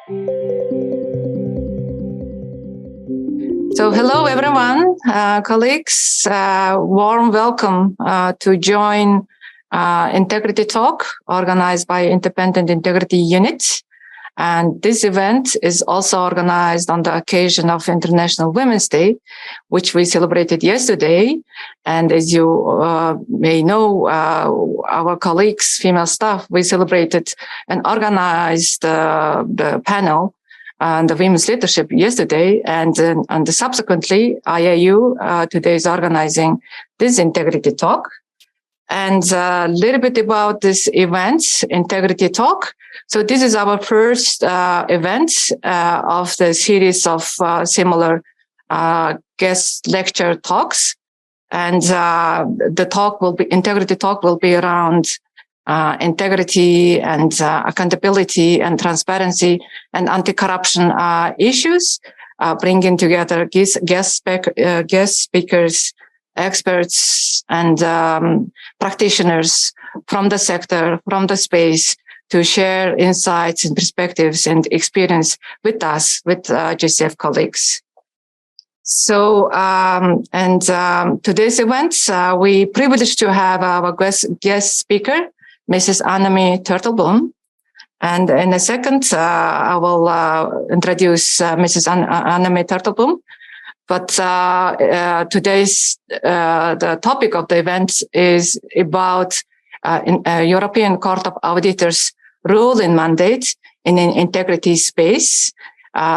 So hello, everyone, colleagues, warm welcome to join Integrity Talk organized by Independent Integrity Unit. And this event is also organized on the occasion of International Women's Day, which we celebrated yesterday. And as you may know, our colleagues, female staff, we celebrated and organized the panel on the women's leadership yesterday, and subsequently, IIU today is organizing this Integrity Talk. And a little bit about this event, Integrity Talk. So this is our first event of the series of similar guest lecture talks. And the talk will be, Integrity Talk will be around integrity and accountability and transparency and anti-corruption issues, bringing together guest speakers, experts, and practitioners from the sector, from the space, to share insights and perspectives and experience with us, with GCF colleagues. So, today's event, we privileged to have our guest speaker, Mrs. Annemie Turtelboom. And in a second, I will introduce Mrs. Annemie Turtelboom. But today's the topic of the event is about European Court of Auditors' role and mandate in an integrity space.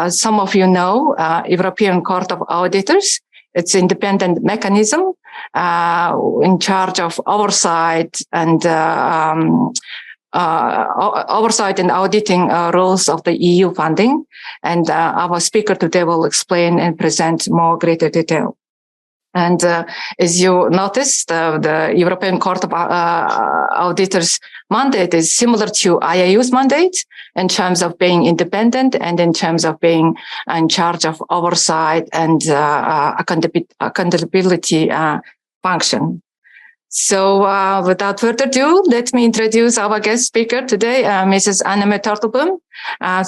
Some of you know European Court of Auditors. It's an independent mechanism in charge of oversight and auditing rules of the EU funding. And our speaker today will explain and present more greater detail. And as you noticed, the European Court of Auditors mandate is similar to IIU's mandate in terms of being independent and in terms of being in charge of oversight and accountability function. So without further ado, let me introduce our guest speaker today, Mrs. Annemie Turtelboom.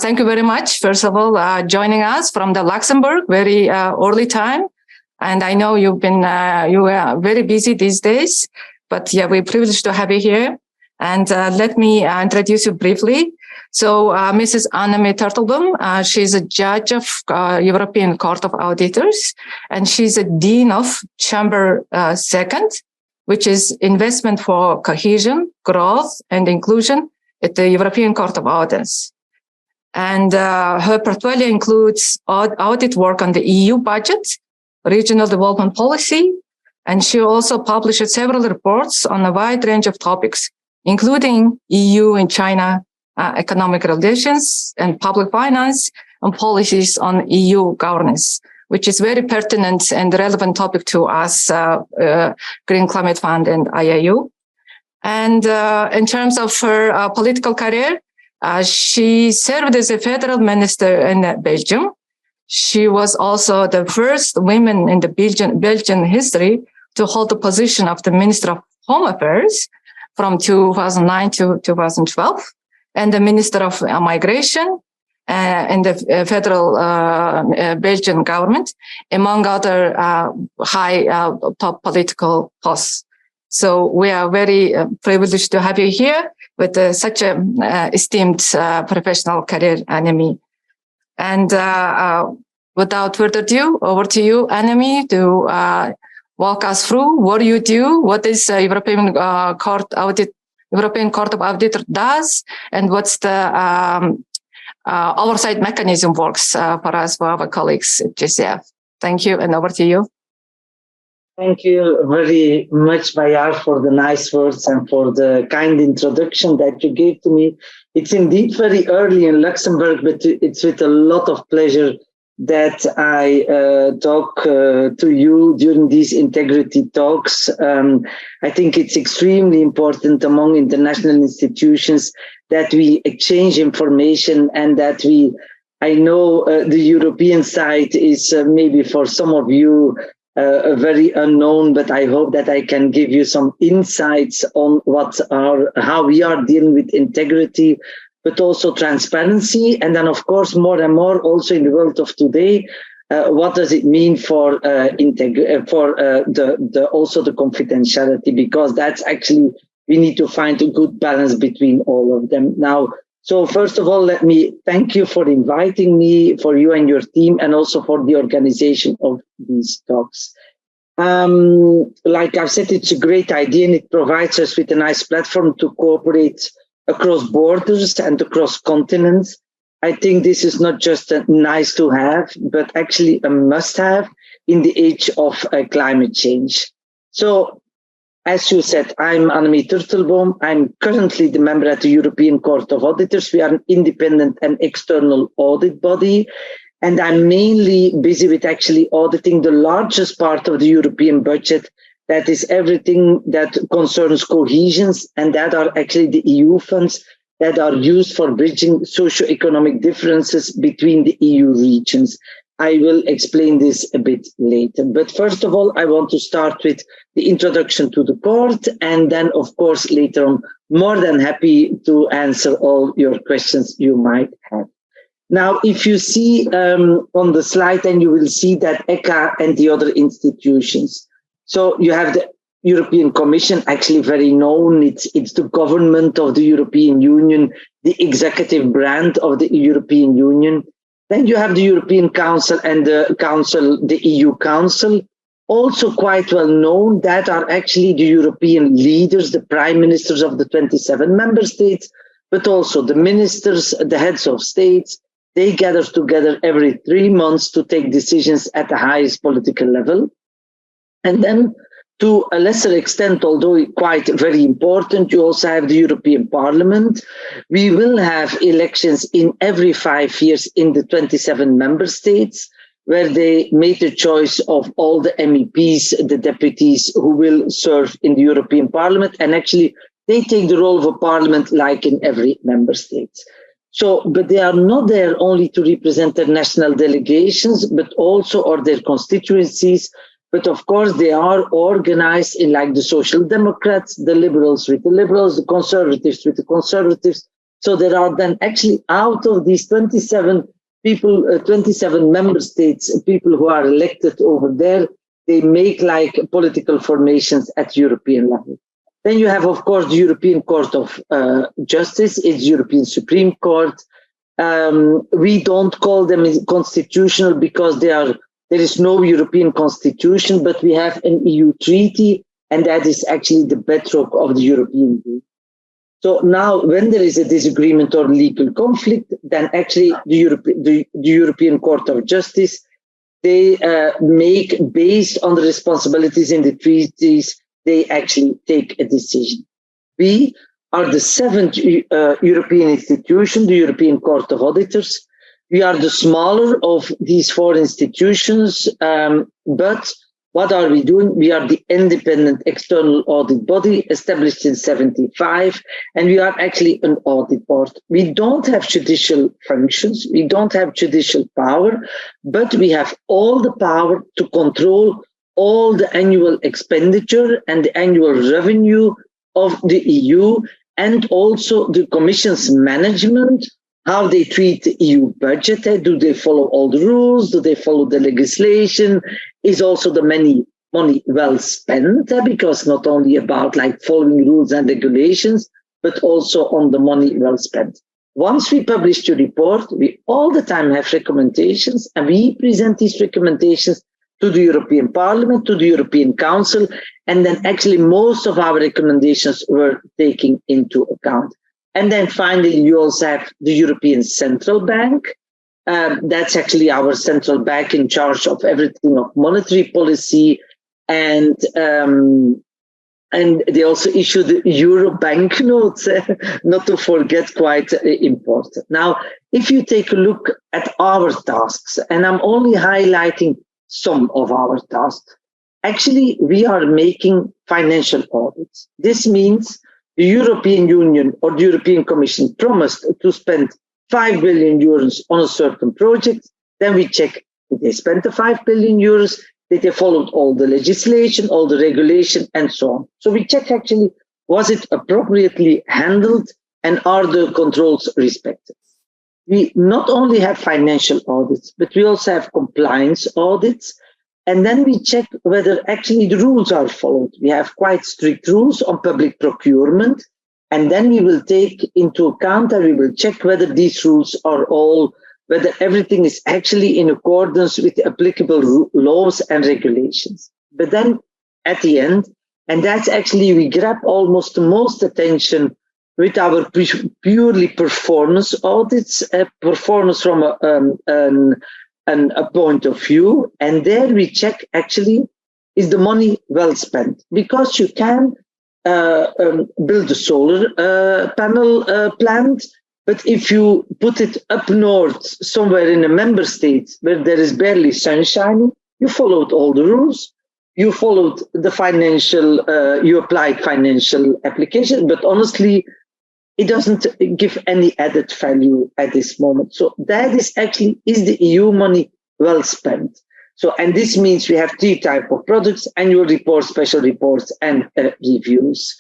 Thank you very much, first of all, joining us from the Luxembourg, very early time. And I know you've been, you are very busy these days, but yeah, we're privileged to have you here. And let me introduce you briefly. So Mrs. Annemie Turtelboom, she's a judge of European Court of Auditors, and she's a dean of Chamber 2nd, which is investment for cohesion, growth, and inclusion at the European Court of Auditors. And her portfolio includes audit work on the EU budget, regional development policy, and she also published several reports on a wide range of topics, including EU and China economic relations and public finance and policies on EU governance, which is very pertinent and relevant topic to us, Green Climate Fund and IIU. And in terms of her political career, she served as a federal minister in Belgium. She was also the first woman in the Belgian history to hold the position of the Minister of Home Affairs from 2009 to 2012, and the Minister of Migration in the federal Belgian government, among other high top political posts. So we are very privileged to have you here with such an esteemed professional career, Annemie. And without further ado, over to you, Annemie, to walk us through what you do, what is European Court of Auditors does, and what's the oversight mechanism works for us, for our colleagues at GCF. Thank you, and over to you. Thank you very much, Bayar, for the nice words and for the kind introduction that you gave to me. It's indeed very early in Luxembourg, but it's with a lot of pleasure that I talk to you during these integrity talks. I think it's extremely important among international institutions that we exchange information and that I know the European side is maybe for some of you very unknown, but I hope that I can give you some insights on how we are dealing with integrity but also transparency. And then, of course, more and more also in the world of today, what does it mean for also the confidentiality? Because that's actually, we need to find a good balance between all of them. Now, so first of all, let me thank you for inviting me, for you and your team, and also for the organization of these talks. Like I've said, it's a great idea, and it provides us with a nice platform to cooperate across borders and across continents. I think this is not just a nice to have, but actually a must have in the age of climate change. So, as you said, I'm Annemie Turtelboom. I'm currently the member at the European Court of Auditors. We are an independent and external audit body. And I'm mainly busy with actually auditing the largest part of the European budget. That is everything that concerns cohesions, and that are actually the EU funds that are used for bridging socio-economic differences between the EU regions. I will explain this a bit later. But first of all, I want to start with the introduction to the court, and then, of course, later on, more than happy to answer all your questions you might have. Now, if you see on the slide, then you will see that ECHA and the other institutions. So you have the European Commission, actually very known. It's the government of the European Union, the executive brand of the European Union. Then you have the European Council and the EU Council, also quite well known. That are actually the European leaders, the prime ministers of the 27 member states, but also the ministers, the heads of states. They gather together every 3 months to take decisions at the highest political level. And then, to a lesser extent, although quite very important, you also have the European Parliament. We will have elections in every 5 years in the 27 member states, where they made the choice of all the MEPs, the deputies who will serve in the European Parliament. And actually, they take the role of a parliament like in every member state. So, but they are not there only to represent their national delegations, but also or their constituencies. But of course, they are organized in like the Social Democrats, the Liberals with the Liberals, the Conservatives with the Conservatives. So there are then actually out of these 27 people, 27 member states, people who are elected over there, they make like political formations at European level. Then you have, of course, the European Court of Justice, it's European Supreme Court. We don't call them constitutional because there is no European constitution, but we have an EU treaty, and that is actually the bedrock of the European Union. So now, when there is a disagreement or legal conflict, then actually the European Court of Justice, they make, based on the responsibilities in the treaties, they actually take a decision. We are the seventh European institution, the European Court of Auditors. We are the smaller of these four institutions, but what are we doing? We are the independent external audit body established in 1975, and we are actually an audit board. We don't have judicial functions, we don't have judicial power, but we have all the power to control all the annual expenditure and the annual revenue of the EU, and also the Commission's management, how they treat the EU budget. Do they follow all the rules? Do they follow the legislation? Is also the money well spent? Because not only about like following rules and regulations, but also on the money well spent. Once we publish the report, we all the time have recommendations, and we present these recommendations to the European Parliament, to the European Council, and then actually most of our recommendations were taken into account. And then finally, you also have the European Central Bank. That's actually our central bank in charge of everything of monetary policy. And they also issue the Euro banknotes, not to forget, quite important. Now, if you take a look at our tasks, and I'm only highlighting some of our tasks, actually, we are making financial audits. This means the European Union or the European Commission promised to spend 5 billion euros on a certain project. Then we check, did they spend the 5 billion euros? Did they follow all the legislation, all the regulation, and so on? So we check actually, was it appropriately handled? and are the controls respected? We not only have financial audits, but we also have compliance audits. And then we check whether actually the rules are followed. We have quite strict rules on public procurement. And then we will take into account and we will check whether these rules are whether everything is actually in accordance with the applicable laws and regulations. But then at the end, and that's actually, we grab almost the most attention with our purely performance audits, performance from a point of view. And there we check actually, is the money well spent? Because you can build a solar panel plant, but if you put it up north somewhere in a member state where there is barely sun shining, you followed all the rules, you followed the financial, you applied financial application, but honestly, it doesn't give any added value at this moment. So that is actually, is the EU money well spent? So, and this means we have 3 types of products: annual reports, special reports, and reviews.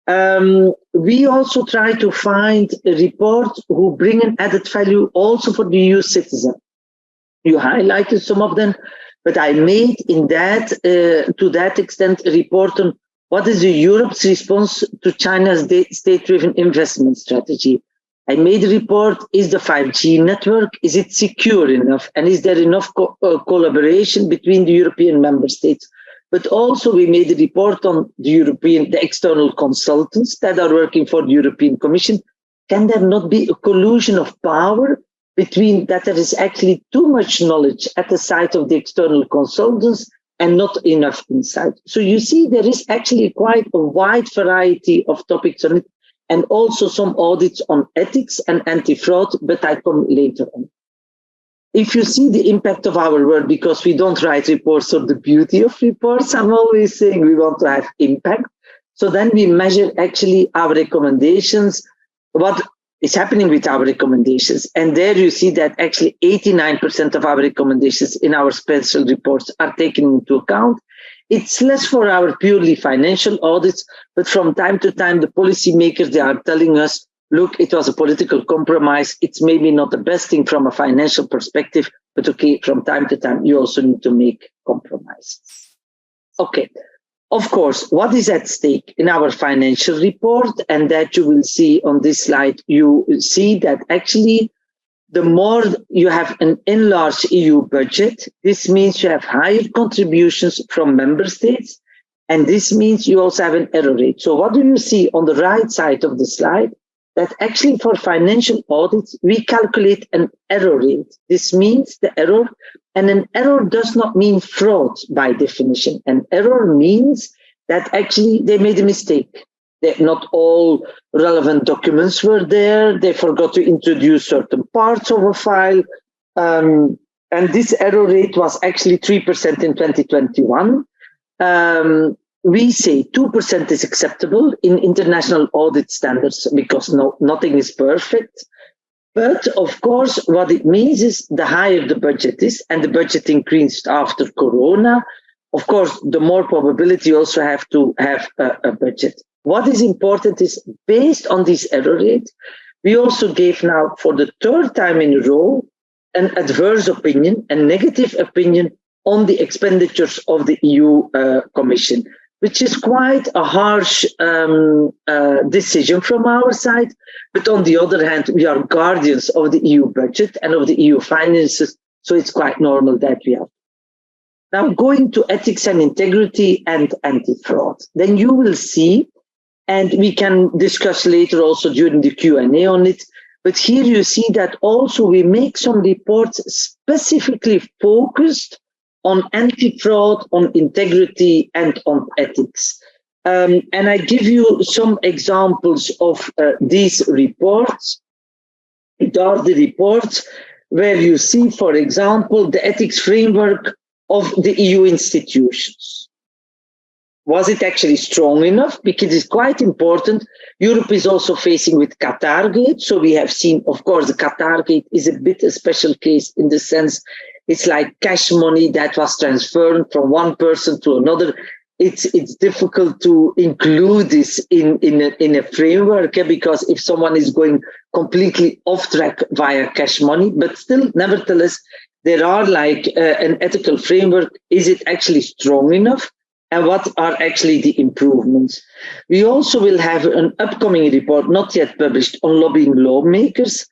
We also try to find a report who bring an added value also for the EU citizen. You highlighted some of them, but I made in that, to that extent, a report on what is Europe's response to China's state-driven investment strategy. I made a report, is the 5G network, is it secure enough? And is there enough collaboration between the European member states? But also we made a report on the external consultants that are working for the European Commission. Can there not be a collusion of power between that there is actually too much knowledge at the side of the external consultants and not enough insight? So you see, there is actually quite a wide variety of topics on it, and also some audits on ethics and anti-fraud, but I come later on. If you see the impact of our work, because we don't write reports or the beauty of reports, I'm always saying we want to have impact. So then we measure actually our recommendations, what is happening with our recommendations. And there you see that actually 89% of our recommendations in our special reports are taken into account. It's less for our purely financial audits, but from time to time, the policymakers, they are telling us, look, it was a political compromise. It's maybe not the best thing from a financial perspective, but okay, from time to time, you also need to make compromises. Okay. Of course, what is at stake in our financial report, and that you will see on this slide, you see that actually the more you have an enlarged EU budget, this means you have higher contributions from member states, and this means you also have an error rate. So what do you see on the right side of the slide? That actually for financial audits, we calculate an error rate. This means the error, and an error does not mean fraud by definition. An error means that actually they made a mistake. Not all relevant documents were there. They forgot to introduce certain parts of a file. And this error rate was actually 3% in 2021. We say 2% is acceptable in international audit standards because nothing is perfect. But of course, what it means is the higher the budget is, and the budget increased after Corona, of course, the more probability you also have to have a budget. What is important is, based on this error rate, we also gave now for the 3rd time in a row an adverse opinion, a negative opinion on the expenditures of the EU Commission, which is quite a harsh decision from our side. But on the other hand, we are guardians of the EU budget and of the EU finances, so it's quite normal that we have. Now, going to ethics and integrity and anti-fraud, then you will see, and we can discuss later also during the Q&A on it, but here you see that also we make some reports specifically focused on anti-fraud, on integrity, and on ethics. And I give you some examples of these reports. It are the reports where you see, for example, the ethics framework of the EU institutions. Was it actually strong enough? Because it's quite important. Europe is also facing with Qatargate. So we have seen, of course, the Qatargate is a bit a special case in the sense it's like cash money that was transferred from one person to another. it's difficult to include this in a framework, because if someone is going completely off track via cash money, but still, nevertheless, there are like an ethical framework. Is it actually strong enough? And what are actually the improvements? We also will have an upcoming report, not yet published, on lobbying lawmakers.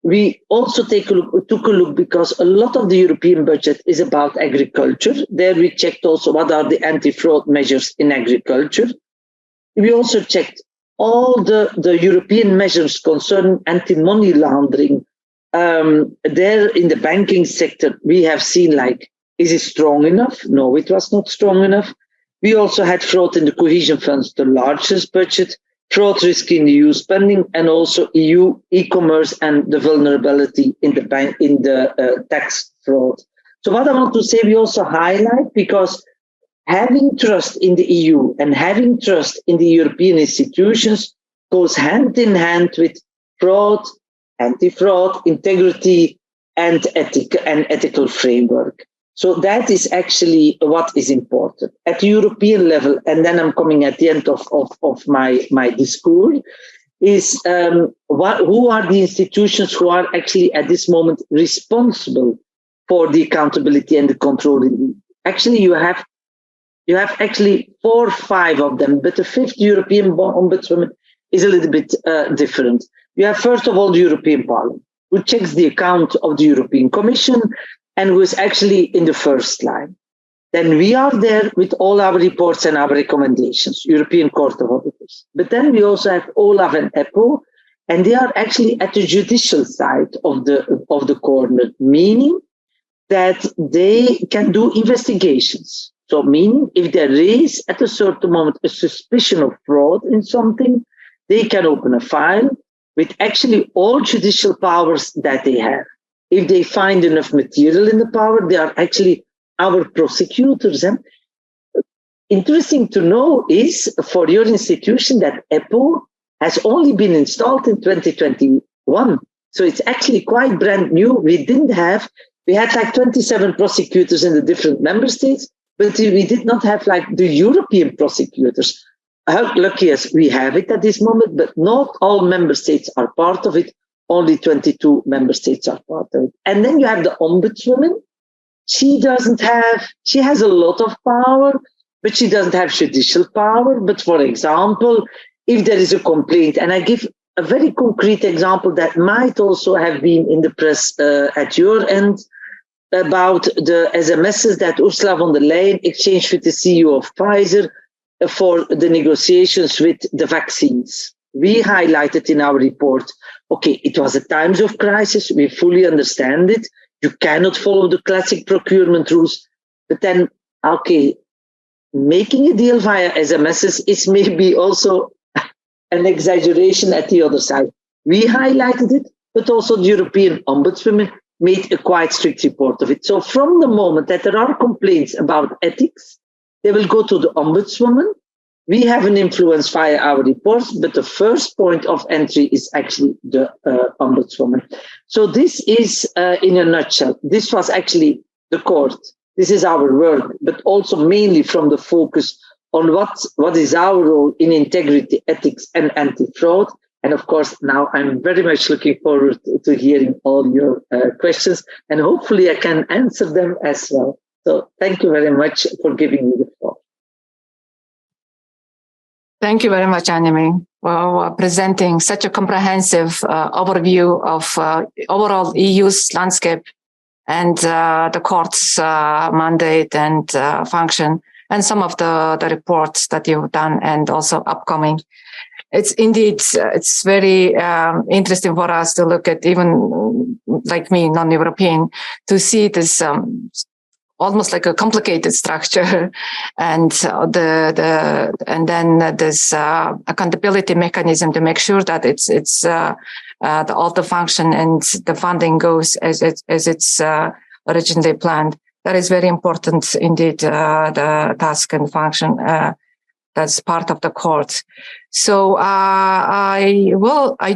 We also took a look because a lot of the European budget is about agriculture. There we checked also what are the anti-fraud measures in agriculture. We also checked all the European measures concerning anti-money laundering. There in the banking sector, we have seen like, is it strong enough? No, it was not strong enough. We also had fraud in the cohesion funds, the largest budget, fraud risk in EU spending, and also EU e-commerce and the vulnerability in the tax fraud. So what I want to say, we also highlight, because having trust in the EU and having trust in the European institutions goes hand in hand with fraud, anti-fraud, integrity, and ethical framework. So that is actually what is important at the European level. And then I'm coming at the end of my discourse, is who are the institutions who are actually at this moment responsible for the accountability and the controlling. Actually, you have actually 4 or 5 of them, but the 5th European Ombudsman is a little bit different. We have, first of all, the European Parliament, who checks the account of the European Commission and who is actually in the first line. Then we are there with all our reports and our recommendations, European Court of Auditors. But then we also have OLAF and EPO, and they are actually at the judicial side of the corner, meaning that they can do investigations. So meaning if there is at a certain moment a suspicion of fraud in something, they can open a file with actually all judicial powers that they have. If they find enough material in the power, they are actually our prosecutors. And interesting to know is for your institution that EPO has only been installed in 2021. So it's actually quite brand new. We had like 27 prosecutors in the different member states, but we did not have like the European prosecutors. How lucky as we have it at this moment, but not all member states are part of it. Only 22 member states are part of it. And then you have the ombudswoman. She has a lot of power, but she doesn't have judicial power. But for example, if there is a complaint, and I give a very concrete example that might also have been in the press at your end, about the SMSs that Ursula von der Leyen exchanged with the CEO of Pfizer for the negotiations with the vaccines. We highlighted in our report, okay, it was a times of crisis. We fully understand it. You cannot follow the classic procurement rules. But then, okay, making a deal via SMSs is maybe also an exaggeration at the other side. We highlighted it, but also the European Ombudswoman made a quite strict report of it. So from the moment that there are complaints about ethics, they will go to the Ombudswoman. We have an influence via our reports, but the first point of entry is actually the Ombudswoman. So this is, in a nutshell, this was actually the court. This is our work, but also mainly from the focus on what is our role in integrity, ethics, and anti-fraud. And of course, now I'm very much looking forward to hearing all your questions, and hopefully I can answer them as well. So thank you very much for giving me the floor. Thank you very much, Annemie, for presenting such a comprehensive overview of overall EU's landscape and the court's mandate and function, and some of the reports that you've done and also upcoming. It's indeed, it's very interesting for us to look at, even like me, non-European, to see this almost like a complicated structure, and and then this accountability mechanism to make sure that all the function and the funding goes as it's originally planned. That is very important indeed. The task and function that's part of the court. So I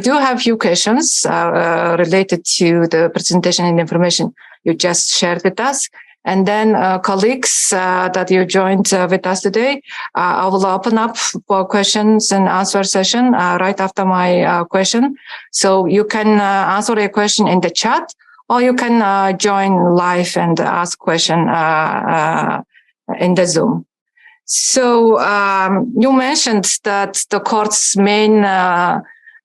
do have a few questions related to the presentation and information you just shared with us. And then colleagues that you joined with us today, I will open up for questions and answer session right after my question. So you can answer a question in the chat, or you can join live and ask question in the Zoom. So you mentioned that the court's main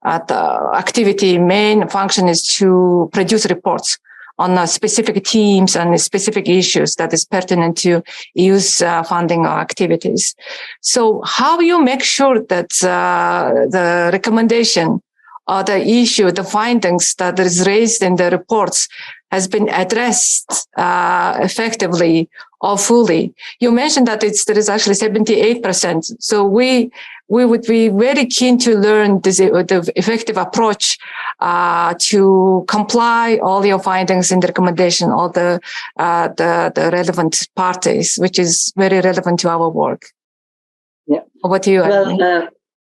activity, main function is to produce reports on specific teams and specific issues that is pertinent to EU's funding or activities. So how you make sure that the recommendation or the issue, the findings that is raised in the reports has been addressed effectively or fully? You mentioned that there is actually 78%. So we would be very keen to learn the effective approach to comply all your findings in the recommendation or the relevant parties, which is very relevant to our work. Yeah. Over to you. Well,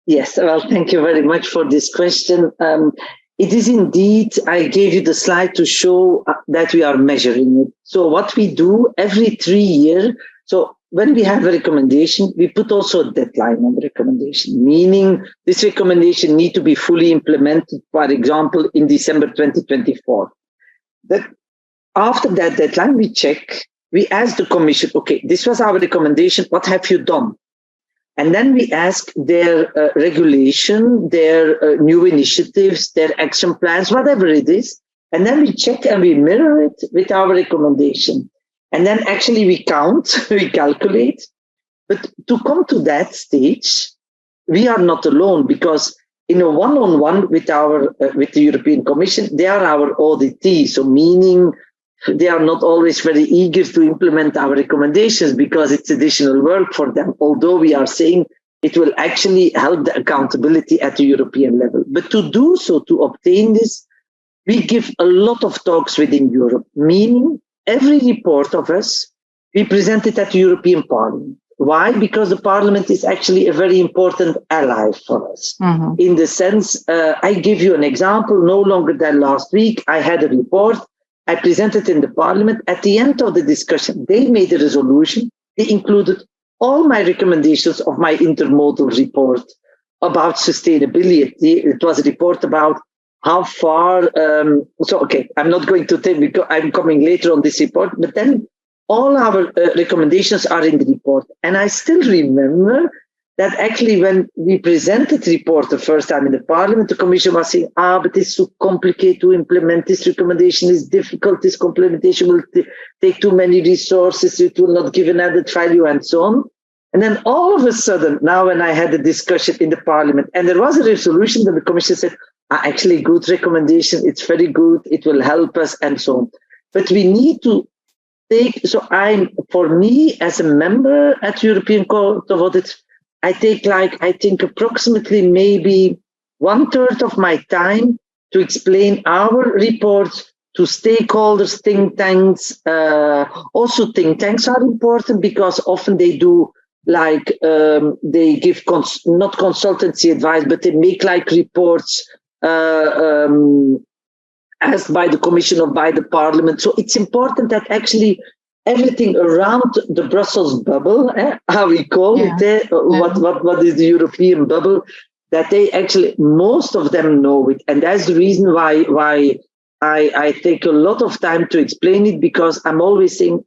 yes. Well, thank you very much for this question. It is indeed, I gave you the slide to show that we are measuring it. So what we do every 3 years, so when we have a recommendation, we put also a deadline on the recommendation, meaning this recommendation need to be fully implemented, for example, in December 2024. That after that deadline, we check, we ask the Commission, okay, this was our recommendation, what have you done? And then we ask their regulation, their new initiatives, their action plans, whatever it is. And then we check and we mirror it with our recommendation. And then actually we count, we calculate. But to come to that stage, we are not alone, because in a one-on-one with with the European Commission, they are our auditee. So meaning they are not always very eager to implement our recommendations because it's additional work for them, although we are saying it will actually help the accountability at the European level. But to do so, to obtain this, we give a lot of talks within Europe, meaning every report of us, we present it at the European Parliament. Why? Because the Parliament is actually a very important ally for us. Mm-hmm. In the sense, I give you an example, no longer than last week, I had a report, I presented in the Parliament. At the end of the discussion, they made a resolution. They included all my recommendations of my intermodal report about sustainability. It was a report about how far, I'm not going to take, because I'm coming later on this report, but then all our recommendations are in the report. And I still remember that actually when we presented the report the first time in the Parliament, the Commission was saying, but it's too complicated to implement. This recommendation is difficult. This implementation will take too many resources. It will not give an added value and so on. And then all of a sudden, now when I had a discussion in the Parliament and there was a resolution, then the Commission said, actually good recommendation. It's very good. It will help us and so on. But we need to for me as a member at European Court of Auditors, I take I think approximately maybe 1/3 of my time to explain our reports to stakeholders, think tanks. Also think tanks are important because often they do they give not consultancy advice, but they make reports asked by the Commission or by the Parliament. So it's important that actually everything around the Brussels bubble, how we call it, what is the European bubble, that they actually, most of them know it. And that's the reason why I take a lot of time to explain it, because I'm always saying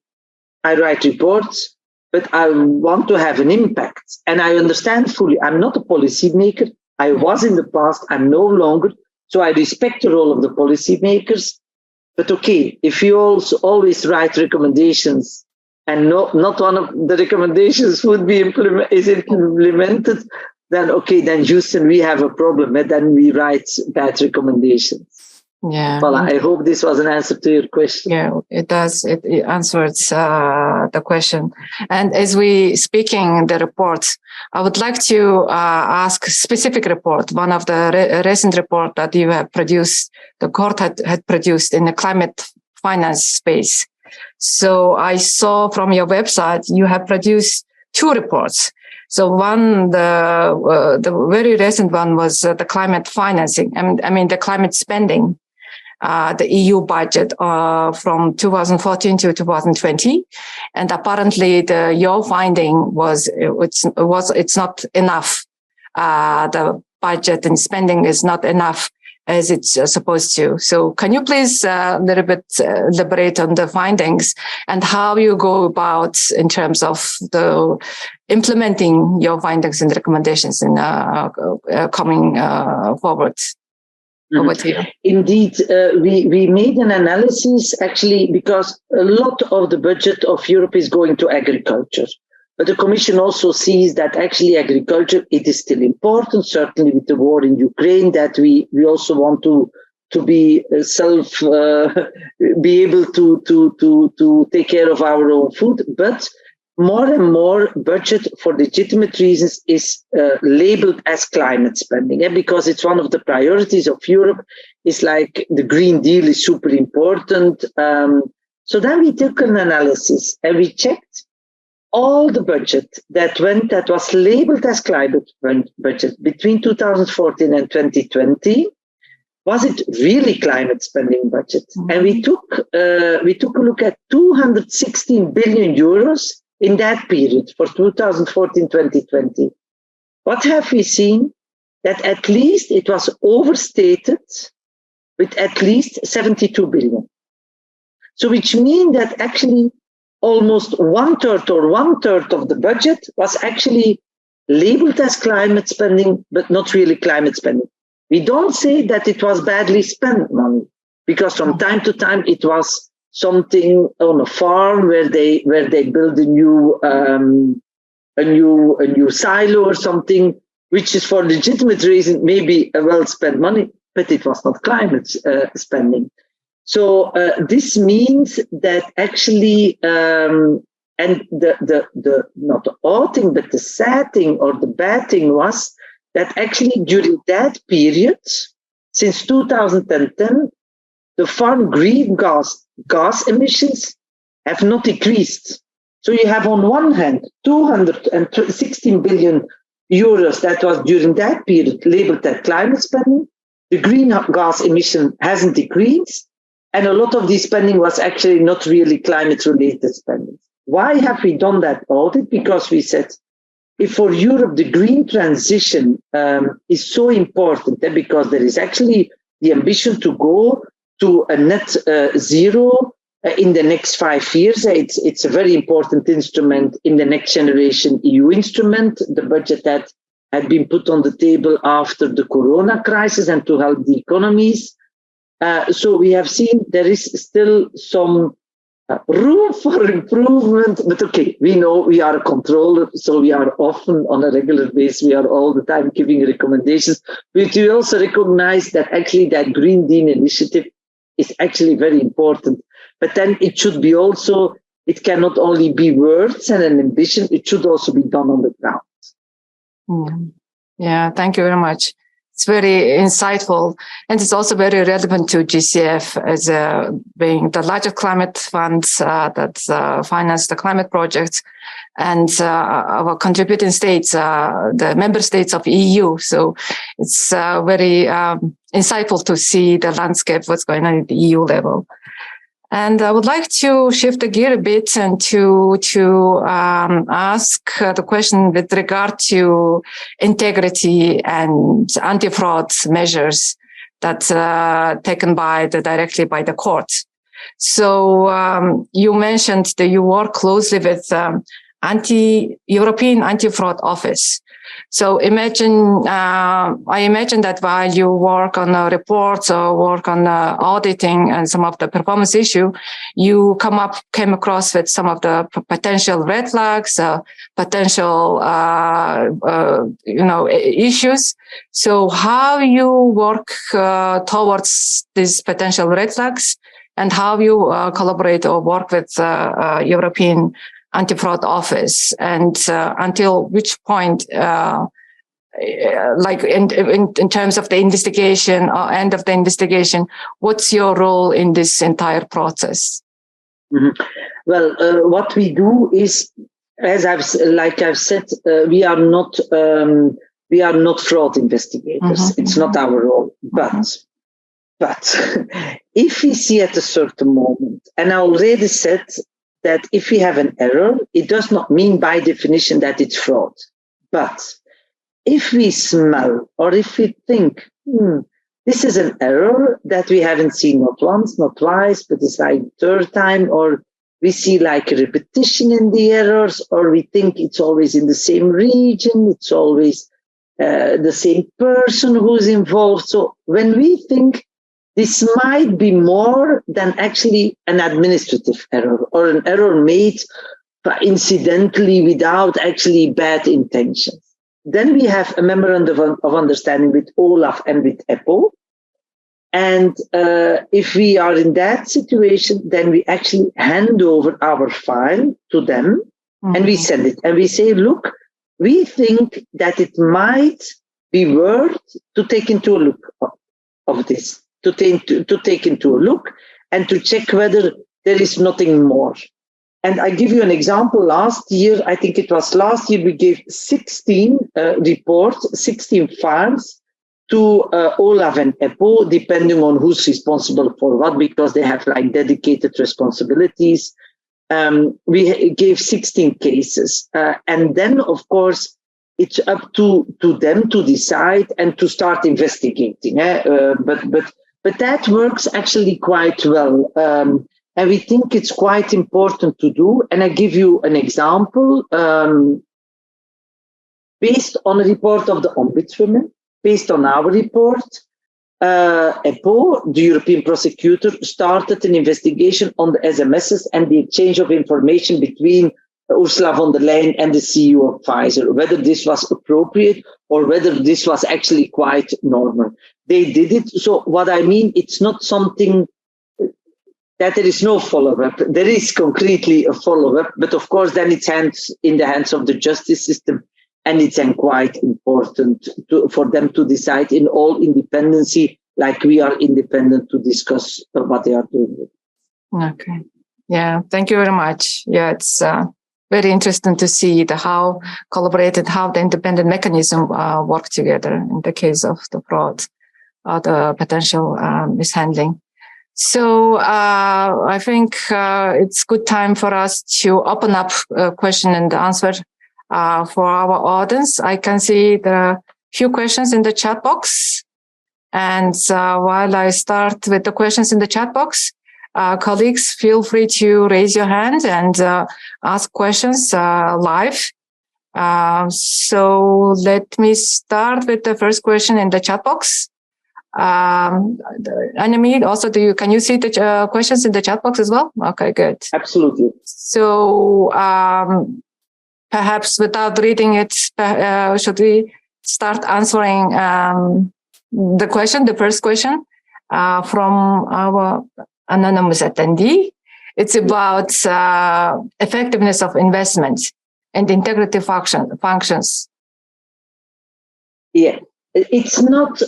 I write reports, but I want to have an impact. And I understand fully, I'm not a policy maker. I was in the past, I'm no longer. So I respect the role of the policymakers, but okay, if you also always write recommendations and not one of the recommendations would be implemented, then okay, then Houston, we have a problem, and then we write bad recommendations. Yeah. Well, I hope this was an answer to your question. Yeah, it does. It answers the question. And as we speaking the report, I would like to ask a specific report. One of the recent report that you have produced, the court had produced in the climate finance space. So I saw from your website you have produced 2 reports. So one, the very recent one was the climate financing. I mean the climate spending. the EU budget from 2014 to 2020, and apparently your finding was it's not enough. The budget and spending is not enough as it's supposed to. So can you please a little bit elaborate on the findings and how you go about in terms of the implementing your findings and recommendations in coming forward? Over to you. Indeed, we made an analysis actually because a lot of the budget of Europe is going to agriculture. But the Commission also sees that actually agriculture, it is still important, certainly with the war in Ukraine, that we also want to be be able to take care of our own food. But more and more budget for legitimate reasons is labeled as climate spending, because it's one of the priorities of Europe. It's like the Green Deal is super important. So then we took an analysis and we checked all the budget that was labeled as climate budget between 2014 and 2020. Was it really climate spending budget? Mm-hmm. And we took a look at 216 billion euros in that period for 2014-2020. What have we seen? That at least it was overstated with at least 72 billion. So which means that actually almost one third of the budget was actually labeled as climate spending, but not really climate spending. We don't say that it was badly spent money, because from time to time it was something on a farm where they build a new silo or something, which is for legitimate reason maybe a well spent money, but it was not climate spending. So this means that actually, and the not the odd thing, but the sad thing or the bad thing was that actually during that period, since 2010, the farm greenhouse gas emissions have not decreased. So you have on one hand 216 billion euros that was during that period labeled as climate spending. The greenhouse gas emission hasn't decreased. And a lot of this spending was actually not really climate-related spending. Why have we done that audit? Because we said, if for Europe the green transition is so important, because there is actually the ambition to go to a net zero in the next 5 years. It's a very important instrument in the next generation EU instrument, the budget that had been put on the table after the Corona crisis and to help the economies. So we have seen there is still some room for improvement, but okay, we know we are a controller, so we are often on a regular basis, we are all the time giving recommendations, but we also recognize that actually that Green Deal initiative is actually very important. But then it should be also, it cannot only be words and an ambition, it should also be done on the ground. Mm. Yeah, thank you very much. It's very insightful, and it's also very relevant to GCF as being the largest climate funds that finance the climate projects, and our contributing states, the member states of EU. So it's very insightful to see the landscape, what's going on at the EU level. And I would like to shift the gear a bit and to ask the question with regard to integrity and anti-fraud measures that taken directly by the court. So you mentioned that you work closely with European Anti-Fraud Office. So I imagine that while you work on reports or work on auditing and some of the performance issue, you came across with some of the potential red flags, potential, issues. So how you work towards these potential red flags, and how you collaborate or work with European Anti-Fraud Office, and until which point, like in terms of the investigation or end of the investigation, what's your role in this entire process? Mm-hmm. Well, what we do is, as I've said, we are not fraud investigators. Mm-hmm. It's not our role, but But if we see at a certain moment, and I already said that if we have an error, it does not mean by definition that it's fraud. But if we smell or if we think, this is an error that we haven't seen not once, not twice, but it's like third time, or we see like a repetition in the errors, or we think it's always in the same region, it's always the same person who's involved. So when we think this might be more than actually an administrative error or an error made incidentally without actually bad intentions, then we have a memorandum of understanding with Olaf and with EPO. And if we are in that situation, then we actually hand over our file to them and we send it. And we say, look, we think that it might be worth to take into a look of this, to take into a look and to check whether there is nothing more. And I give you an example. Last year, I think it was last year, we gave 16 reports, 16 files to Olaf and EPO, depending on who's responsible for what, because they have like dedicated responsibilities. We gave 16 cases. And then, of course, it's up to them to decide and to start investigating. But that works actually quite well. And we think it's quite important to do. And I give you an example. Based on a report of the Ombudswoman, based on our report, EPO, the European prosecutor, started an investigation on the SMSs and the exchange of information between Ursula von der Leyen and the CEO of Pfizer, whether this was appropriate or whether this was actually quite normal. They did it. So what I mean, it's not something that there is no follow-up. There is concretely a follow-up, but of course then it's in the hands of the justice system, and it's quite important for them to decide in all independency, like we are independent to discuss what they are doing. Okay. Yeah, thank you very much. Yeah, it's very interesting to see how collaborated, how the independent mechanism work together in the case of the fraud or the potential mishandling. So I think it's good time for us to open up question and answer for our audience. I can see there are a few questions in the chat box. And while I start with the questions in the chat box, colleagues, feel free to raise your hand and ask questions live. So let me start with the first question in the chat box. Annemie, also, can you see the questions in the chat box as well? Okay, good. Absolutely. So perhaps without reading it, should we start answering the first question from our anonymous attendee? It's about effectiveness of investment and integrity functions. Yeah. It's not,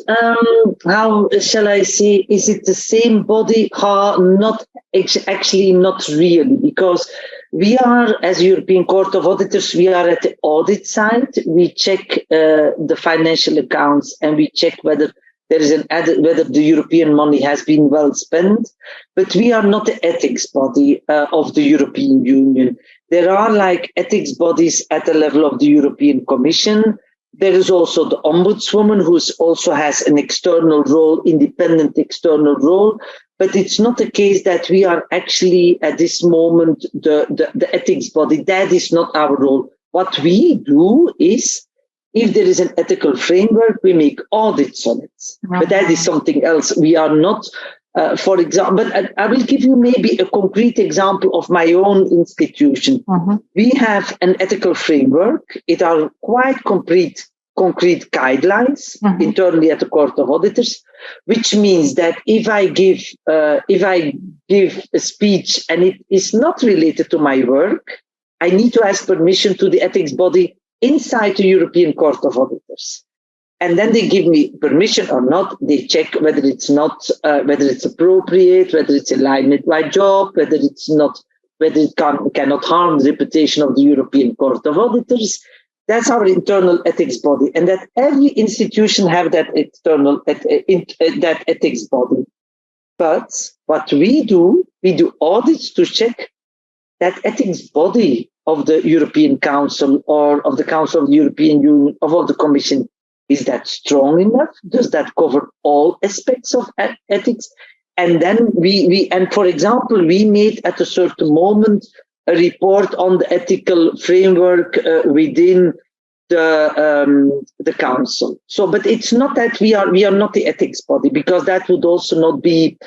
how shall I say, is it the same body? Not actually, not really, because we are, as European Court of Auditors, we are at the audit side. We check the financial accounts and we check whether there is whether the European money has been well spent. But we are not the ethics body of the European Union. There are like ethics bodies at the level of the European Commission. There is also the Ombudswoman, who also has an external role, independent external role. But it's not the case that we are actually at this moment the ethics body. That is not our role. What we do is, if there is an ethical framework, we make audits on it. But that is something else. We are not, for example, but I will give you maybe a concrete example of my own institution. We have an ethical framework. It are quite concrete guidelines internally at the Court of Auditors, which means that if I give a speech and it is not related to my work, I need to ask permission to the ethics body inside the European Court of Auditors. And then they give me permission or not. They check whether it's not, whether it's appropriate, whether it's in line with my job, whether it cannot harm the reputation of the European Court of Auditors. That's our internal ethics body, and that every institution have that external that ethics body. But what we do audits to check that ethics body of the European Council or of the Council of the European Union, of the Commission, is that strong enough? Does that cover all aspects of ethics? And then and for example, we made at a certain moment a report on the ethical framework within the council. So, but it's not that we are not the ethics body, because that would also not be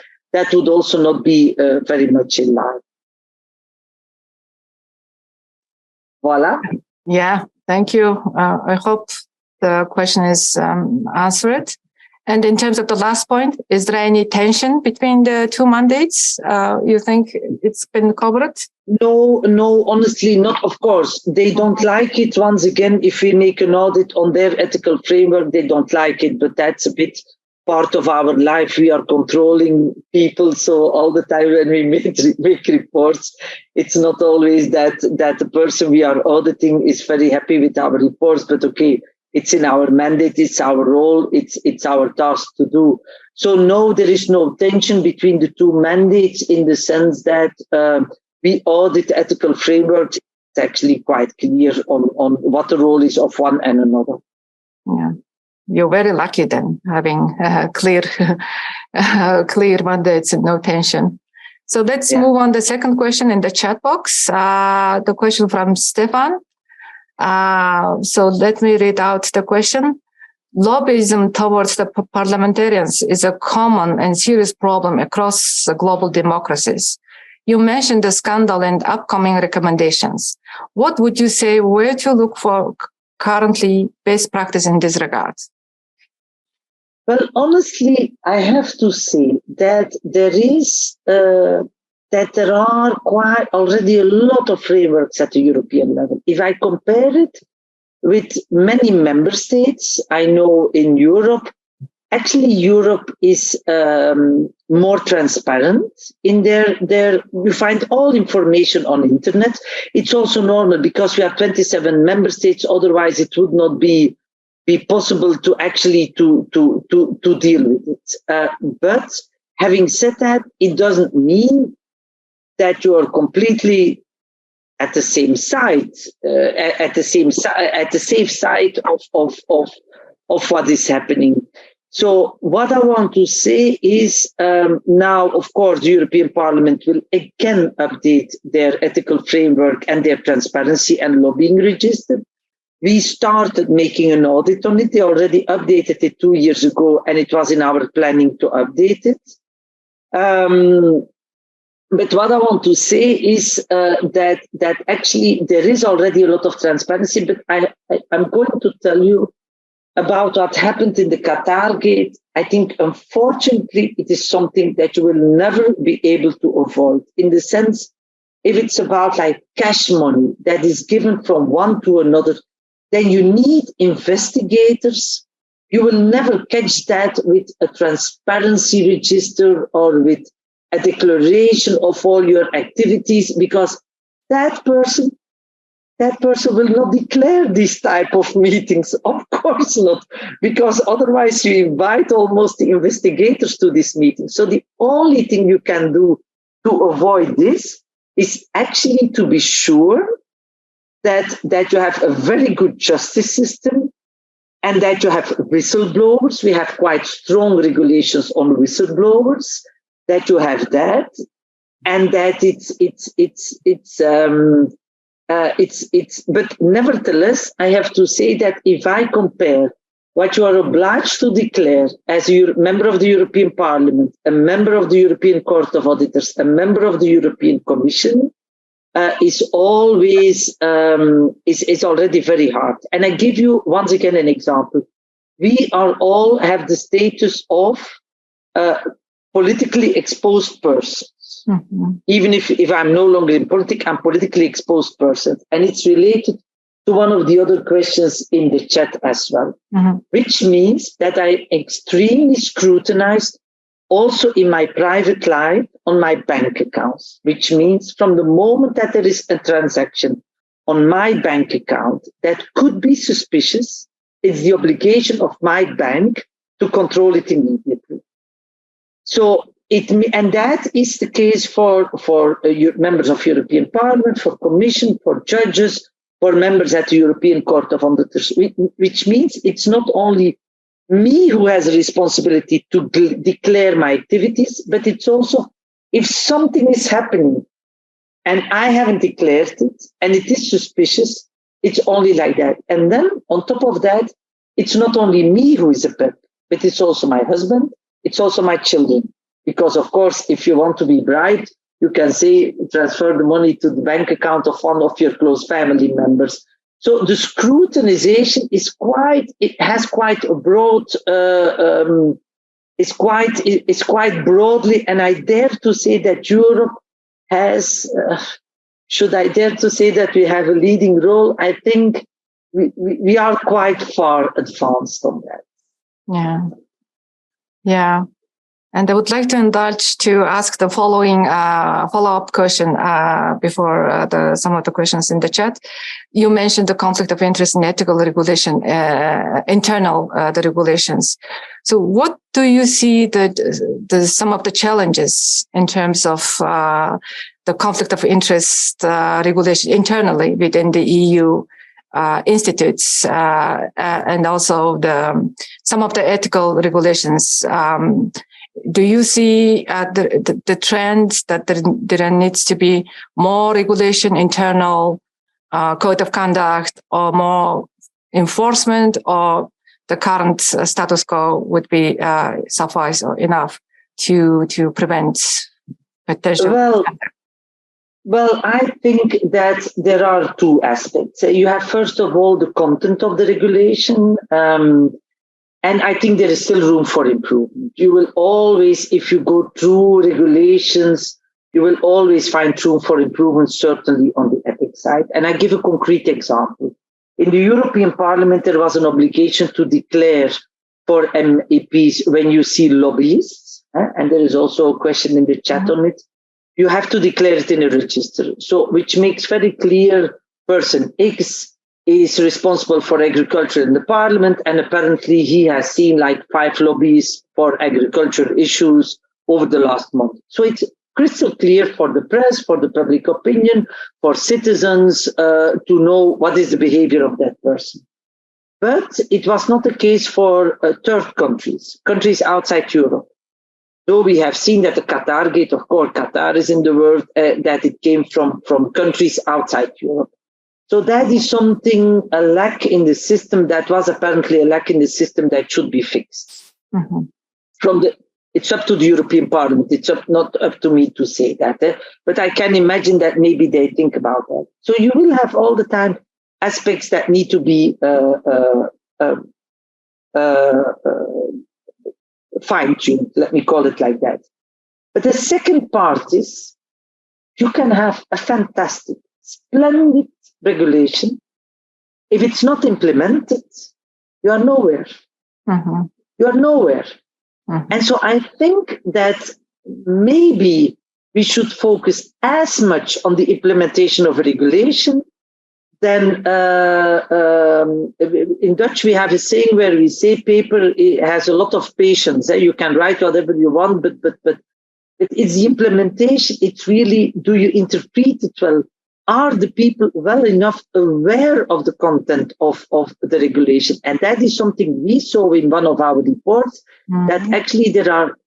very much in line. Voila. Yeah, thank you. I hope the question is answered. And in terms of the last point, is there any tension between the two mandates? You think it's been covered? No, honestly, not. Of course, they don't like it. Once again, if we make an audit on their ethical framework, they don't like it, but that's a bit part of our life. We are controlling people, so all the time when we make reports, it's not always that the person we are auditing is very happy with our reports, but okay, it's in our mandate, it's our role, it's our task to do. So no, there is no tension between the two mandates, in the sense that we audit ethical frameworks. It's actually quite clear on what the role is of one and another. Yeah, you're very lucky then, having clear mandates and no tension. So let's move on to the second question in the chat box. The question from Stefan. So let me read out the question. Lobbyism towards the parliamentarians is a common and serious problem across the global democracies. You mentioned the scandal and upcoming recommendations. What would you say, where to look for currently best practice in this regard? Well, honestly, I have to say that there are quite already a lot of frameworks at the European level. If I compare it with many member states, I know in Europe, actually Europe is more transparent in their you find all information on internet. It's also normal because we have 27 member states, otherwise it would not be possible to actually to deal with it. But having said that, it doesn't mean that you are completely at the same side, at the safe side of what is happening. So what I want to say is now, of course, the European Parliament will again update their ethical framework and their transparency and lobbying register. We started making an audit on it. They already updated it 2 years ago, and it was in our planning to update it. But what I want to say is that actually there is already a lot of transparency, but I'm going to tell you about what happened in the Qatar gate. I think, unfortunately, it is something that you will never be able to avoid, in the sense, if it's about like cash money that is given from one to another, then you need investigators. You will never catch that with a transparency register or with a declaration of all your activities, because that person will not declare this type of meetings. Of course not, because otherwise you invite almost the investigators to this meeting. So the only thing you can do to avoid this is actually to be sure that you have a very good justice system and that you have whistleblowers. We have quite strong regulations on whistleblowers, that you have that, and that but nevertheless, I have to say that if I compare what you are obliged to declare as a member of the European Parliament, a member of the European Court of Auditors, a member of the European Commission, is always is already very hard. And I give you once again an example. We are all have the status of politically exposed persons. Mm-hmm. Even if I'm no longer in politics, I'm politically exposed person. And it's related to one of the other questions in the chat as well, mm-hmm. which means that I extremely scrutinized also in my private life on my bank accounts, which means from the moment that there is a transaction on my bank account that could be suspicious, it's the obligation of my bank to control it immediately. So and that is the case for members of European Parliament, for Commission, for judges, for members at the European Court of Auditors, which means it's not only me who has a responsibility to declare my activities, but it's also if something is happening and I haven't declared it and it is suspicious, it's only like that. And then on top of that, it's not only me who is a PEP, but it's also my husband, it's also my children. Because of course, if you want to be bribed, you can say transfer the money to the bank account of one of your close family members. So the scrutinization has quite a broad, it's quite broadly, and I dare to say that Europe has, should I dare to say that we have a leading role? I think we are quite far advanced on that. Yeah. Yeah. And I would like to indulge to ask the following follow-up question before some of the questions in the chat. You mentioned the conflict of interest in ethical regulation, internal the regulations. So what do you see some of the challenges in terms of the conflict of interest regulation internally within the EU institutes and also some of the ethical regulations? Do you see the trends that there needs to be more regulation, internal code of conduct, or more enforcement, or the current status quo would be suffice or enough to prevent potential? Well, I think that there are two aspects. You have, first of all, the content of the regulation. And I think there is still room for improvement. You will always, if you go through regulations, you will always find room for improvement, certainly on the ethics side. And I give a concrete example. In the European Parliament, there was an obligation to declare for MEPs when you see lobbyists, and there is also a question in the chat on it. You have to declare it in a register. So, which makes very clear person X is responsible for agriculture in the parliament, and apparently he has seen like 5 lobbyists for agriculture issues over the last month. So it's crystal clear for the press, for the public opinion, for citizens to know what is the behavior of that person. But it was not the case for third countries outside Europe. Though we have seen that the Qatar gate, of course, Qatar is in the world, that it came from countries outside Europe. So that is something, a lack in the system that was apparently a lack in the system that should be fixed. Mm-hmm. It's up to the European Parliament. It's not up to me to say that. But I can imagine that maybe they think about that. So you will have all the time aspects that need to be fine-tuned, let me call it like that. But the second part is you can have a fantastic, splendid regulation. If it's not implemented, you are nowhere. Mm-hmm. You are nowhere. Mm-hmm. And so I think that maybe we should focus as much on the implementation of regulation than in Dutch we have a saying where we say paper has a lot of patience. You can write whatever you want, but it's the implementation. It's really, do you interpret it well? Are the people well enough aware of the content of the regulation? And that is something we saw in one of our reports, mm-hmm. that actually there are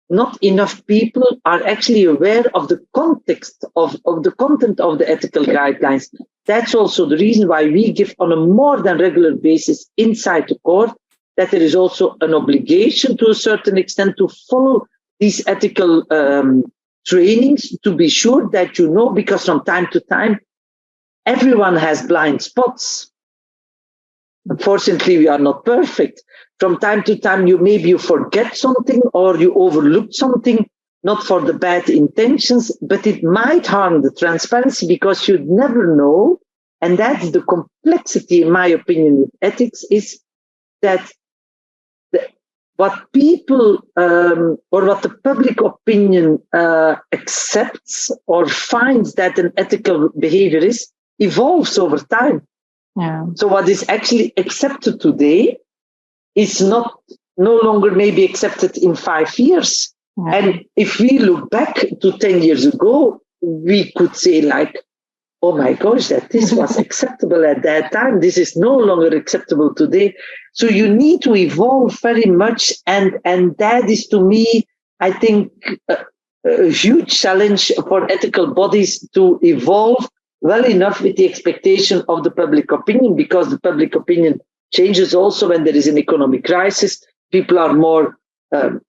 not enough people are actually aware of the context of the content of the ethical guidelines. That's also the reason why we give on a more than regular basis inside the court that there is also an obligation to a certain extent to follow these ethical trainings, to be sure that you know, because from time to time, everyone has blind spots. Unfortunately, we are not perfect. From time to time, maybe you forget something or you overlooked something, not for the bad intentions, but it might harm the transparency because you'd never know. And that's the complexity, in my opinion, with ethics, is that what people or what the public opinion accepts or finds that an ethical behavior is evolves over time. Yeah. So what is actually accepted today is no longer maybe accepted in 5 years. Yeah. And if we look back to 10 years ago, we could say like, oh my gosh, that this was acceptable at that time. This is no longer acceptable today. So you need to evolve very much. And that is, to me, I think, a huge challenge for ethical bodies to evolve well enough with the expectation of the public opinion, because the public opinion changes also when there is an economic crisis. People are more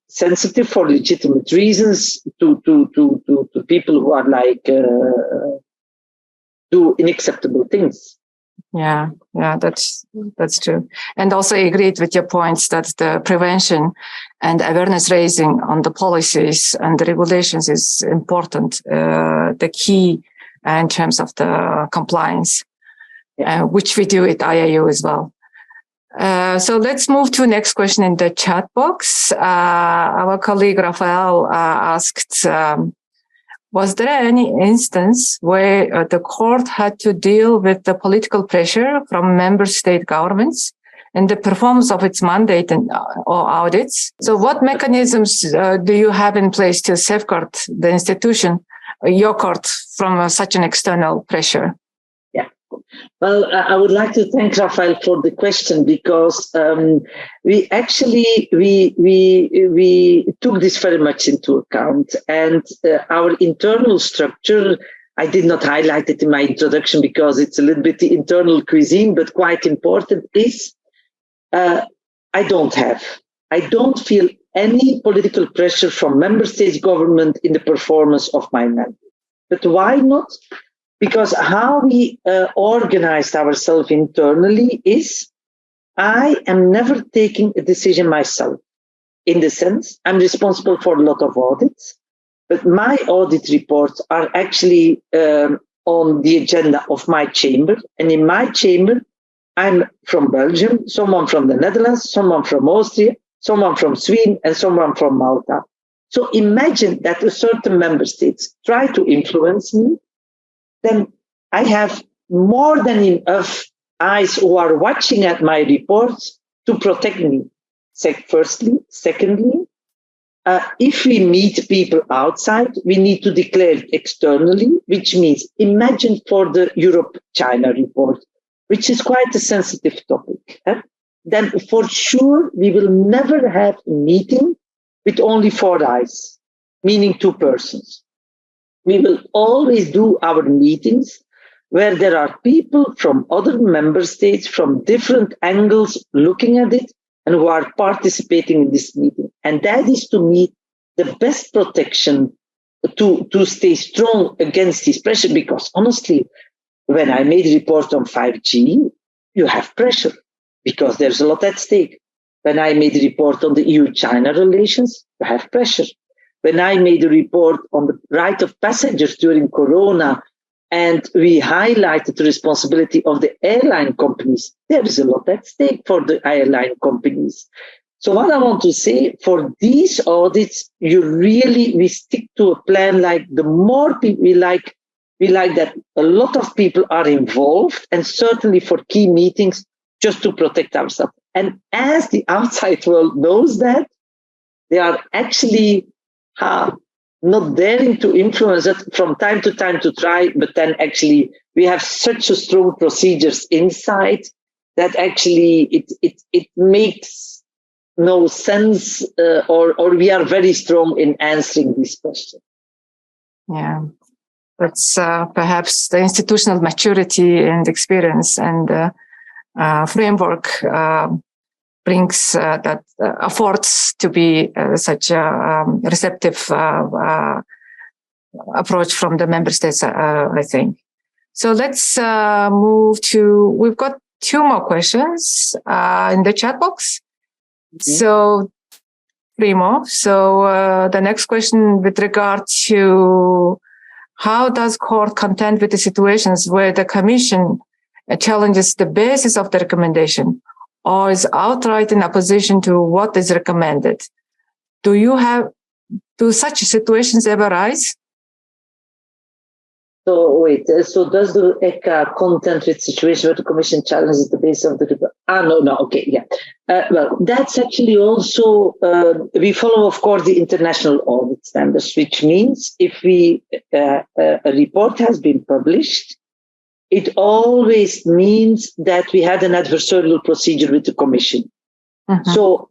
sensitive for legitimate reasons to people who are like do unacceptable things. Yeah, that's true. And also I agreed with your points that the prevention and awareness raising on the policies and the regulations is important, the key in terms of the compliance, which we do at IIU as well. So let's move to next question in the chat box. Our colleague Rafael asked, was there any instance where the court had to deal with the political pressure from member state governments in the performance of its mandate or audits? So what mechanisms do you have in place to safeguard the institution, your court, from such an external pressure? Well, I would like to thank Rafael for the question, because we took this very much into account, and our internal structure, I did not highlight it in my introduction because it's a little bit the internal cuisine, but quite important, is I don't feel any political pressure from member states government in the performance of my mandate. But why not? Because how we organized ourselves internally is I am never taking a decision myself. In the sense, I'm responsible for a lot of audits, but my audit reports are actually on the agenda of my chamber. And in my chamber, I'm from Belgium, someone from the Netherlands, someone from Austria, someone from Sweden, and someone from Malta. So imagine that a certain member states try to influence me. Then I have more than enough eyes who are watching at my reports to protect me. Firstly. Secondly, if we meet people outside, we need to declare it externally, which means imagine for the Europe-China report, which is quite a sensitive topic. Then for sure, we will never have a meeting with only 4 eyes, meaning 2 persons. We will always do our meetings where there are people from other member states from different angles looking at it and who are participating in this meeting. And that is, to me, the best protection to stay strong against this pressure, because honestly, when I made a report on 5G, you have pressure because there's a lot at stake. When I made a report on the EU-China relations, you have pressure. When I made a report on the right of passengers during Corona, and we highlighted the responsibility of the airline companies, there is a lot at stake for the airline companies. So what I want to say, for these audits, we stick to a plan like the more people we like that a lot of people are involved, and certainly for key meetings, just to protect ourselves. And as the outside world knows that, they are actually not daring to influence it from time to time to try, but then actually we have such a strong procedures inside that actually it makes no sense, or we are very strong in answering this question. Yeah, that's perhaps the institutional maturity and experience and framework brings that affords to be such a receptive approach from the member states, I think. So let's move to, we've got 2 more questions in the chat box. Mm-hmm. So 3 more. So the next question with regard to how does court contend with the situations where the commission challenges the basis of the recommendation or is outright in opposition to what is recommended? Do such situations ever arise? So does the ECA contend with situations where the Commission challenges the basis of the Okay, yeah. Well, that's actually also, we follow, of course, the international audit standards, which means if a report has been published, it always means that we had an adversarial procedure with the Commission. Mm-hmm. So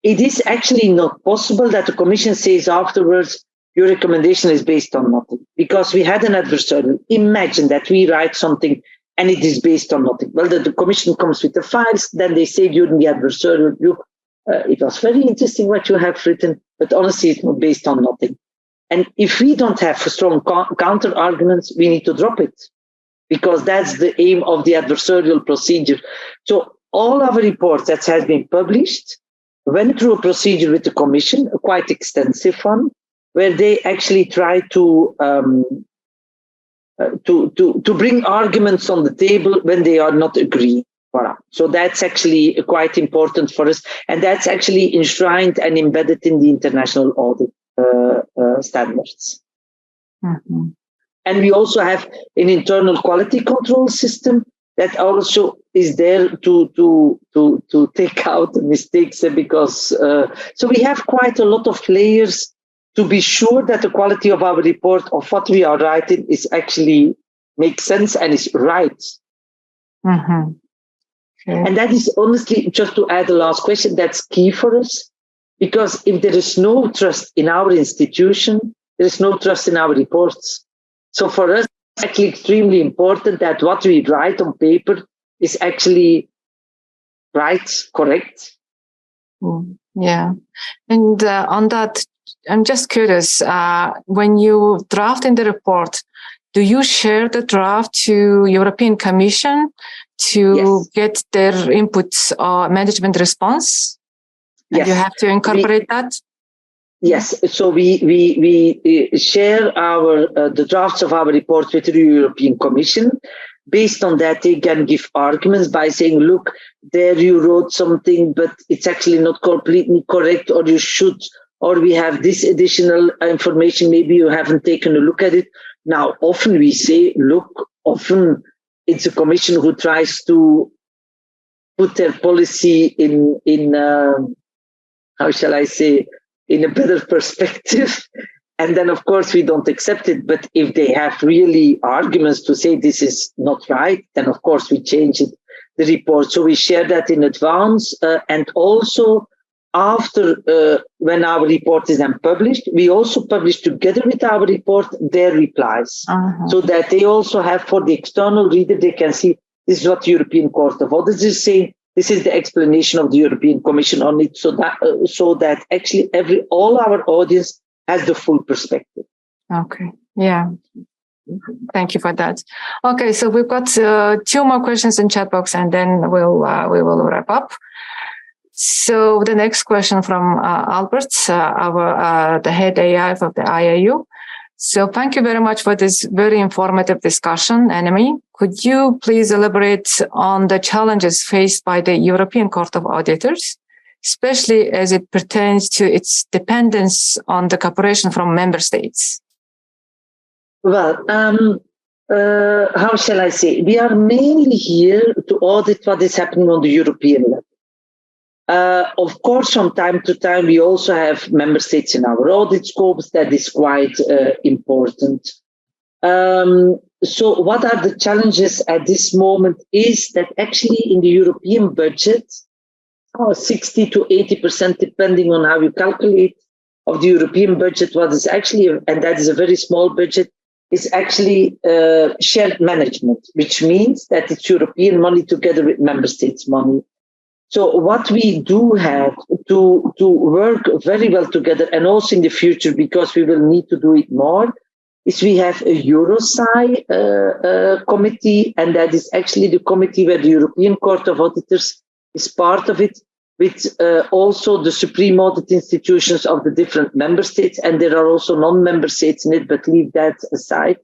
it is actually not possible that the Commission says afterwards, your recommendation is based on nothing, because we had an adversarial. Imagine that we write something and it is based on nothing. Well, the Commission comes with the files, then they say during the adversarial review, it was very interesting what you have written, but honestly, it's not based on nothing. And if we don't have strong counter arguments, we need to drop it, because that's the aim of the adversarial procedure. So all our reports that has been published went through a procedure with the Commission, a quite extensive one, where they actually try to bring arguments on the table when they are not agreed. Voilà. So that's actually quite important for us, and that's actually enshrined and embedded in the international audit standards. Mm-hmm. And we also have an internal quality control system that also is there to take out the mistakes, because so we have quite a lot of layers to be sure that the quality of our report, of what we are writing, is actually makes sense and is right. Mm-hmm. Okay. And that is honestly, just to add the last question, that's key for us, because if there is no trust in our institution, there is no trust in our reports. So for us, it's actually extremely important that what we write on paper is actually right, correct. Yeah. And on that, I'm just curious, when you draft in the report, do you share the draft to European Commission to get their inputs or management response? And you have to incorporate that? Yes, so we share the drafts of our reports with the European Commission. Based on that, they can give arguments by saying, look, there you wrote something, but it's actually not completely correct, or you should, or we have this additional information, maybe you haven't taken a look at it. Now, often we say, look, often it's a Commission who tries to put their policy in how shall I say, in a better perspective. And then, of course, we don't accept it. But if they have really arguments to say this is not right, then, of course, we change it, the report. So we share that in advance. And also, after when our report is then published, we also publish together with our report their replies. So that they also have, for the external reader, they can see this is what the European Court of Auditors is saying. This is the explanation of the European Commission on it, so that actually all our audience has the full perspective. Okay, yeah. Thank you for that. Okay, so we've got 2 more questions in chat box, and then we will wrap up. So the next question from Albert, the head AI of the IIU. So thank you very much for this very informative discussion, Annemie. Could you please elaborate on the challenges faced by the European Court of Auditors, especially as it pertains to its dependence on the cooperation from member states? Well, how shall I say? We are mainly here to audit what is happening on the European level. Of course, from time to time, we also have member states in our audit scopes. That is quite important. So what are the challenges at this moment is that actually in the European budget, 60 to 80%, depending on how you calculate, of the European budget, what is actually, and that is a very small budget, is actually shared management, which means that it's European money together with member states' money. So what we do have to work very well together, and also in the future, because we will need to do it more, is we have a Eurosci committee, and that is actually the committee where the European Court of Auditors is part of it, with also the supreme audit institutions of the different member states, and there are also non-member states in it, but leave that aside.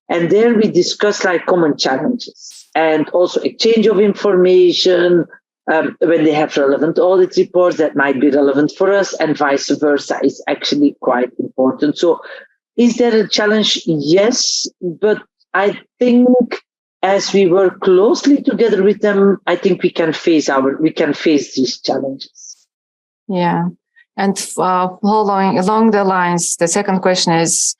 And there we discuss like common challenges, and also exchange of information, when they have relevant audit reports that might be relevant for us, and vice versa is actually quite important. So is there a challenge? Yes, but I think as we work closely together with them, I think we can face these challenges. Yeah. And following along the lines, the second question is,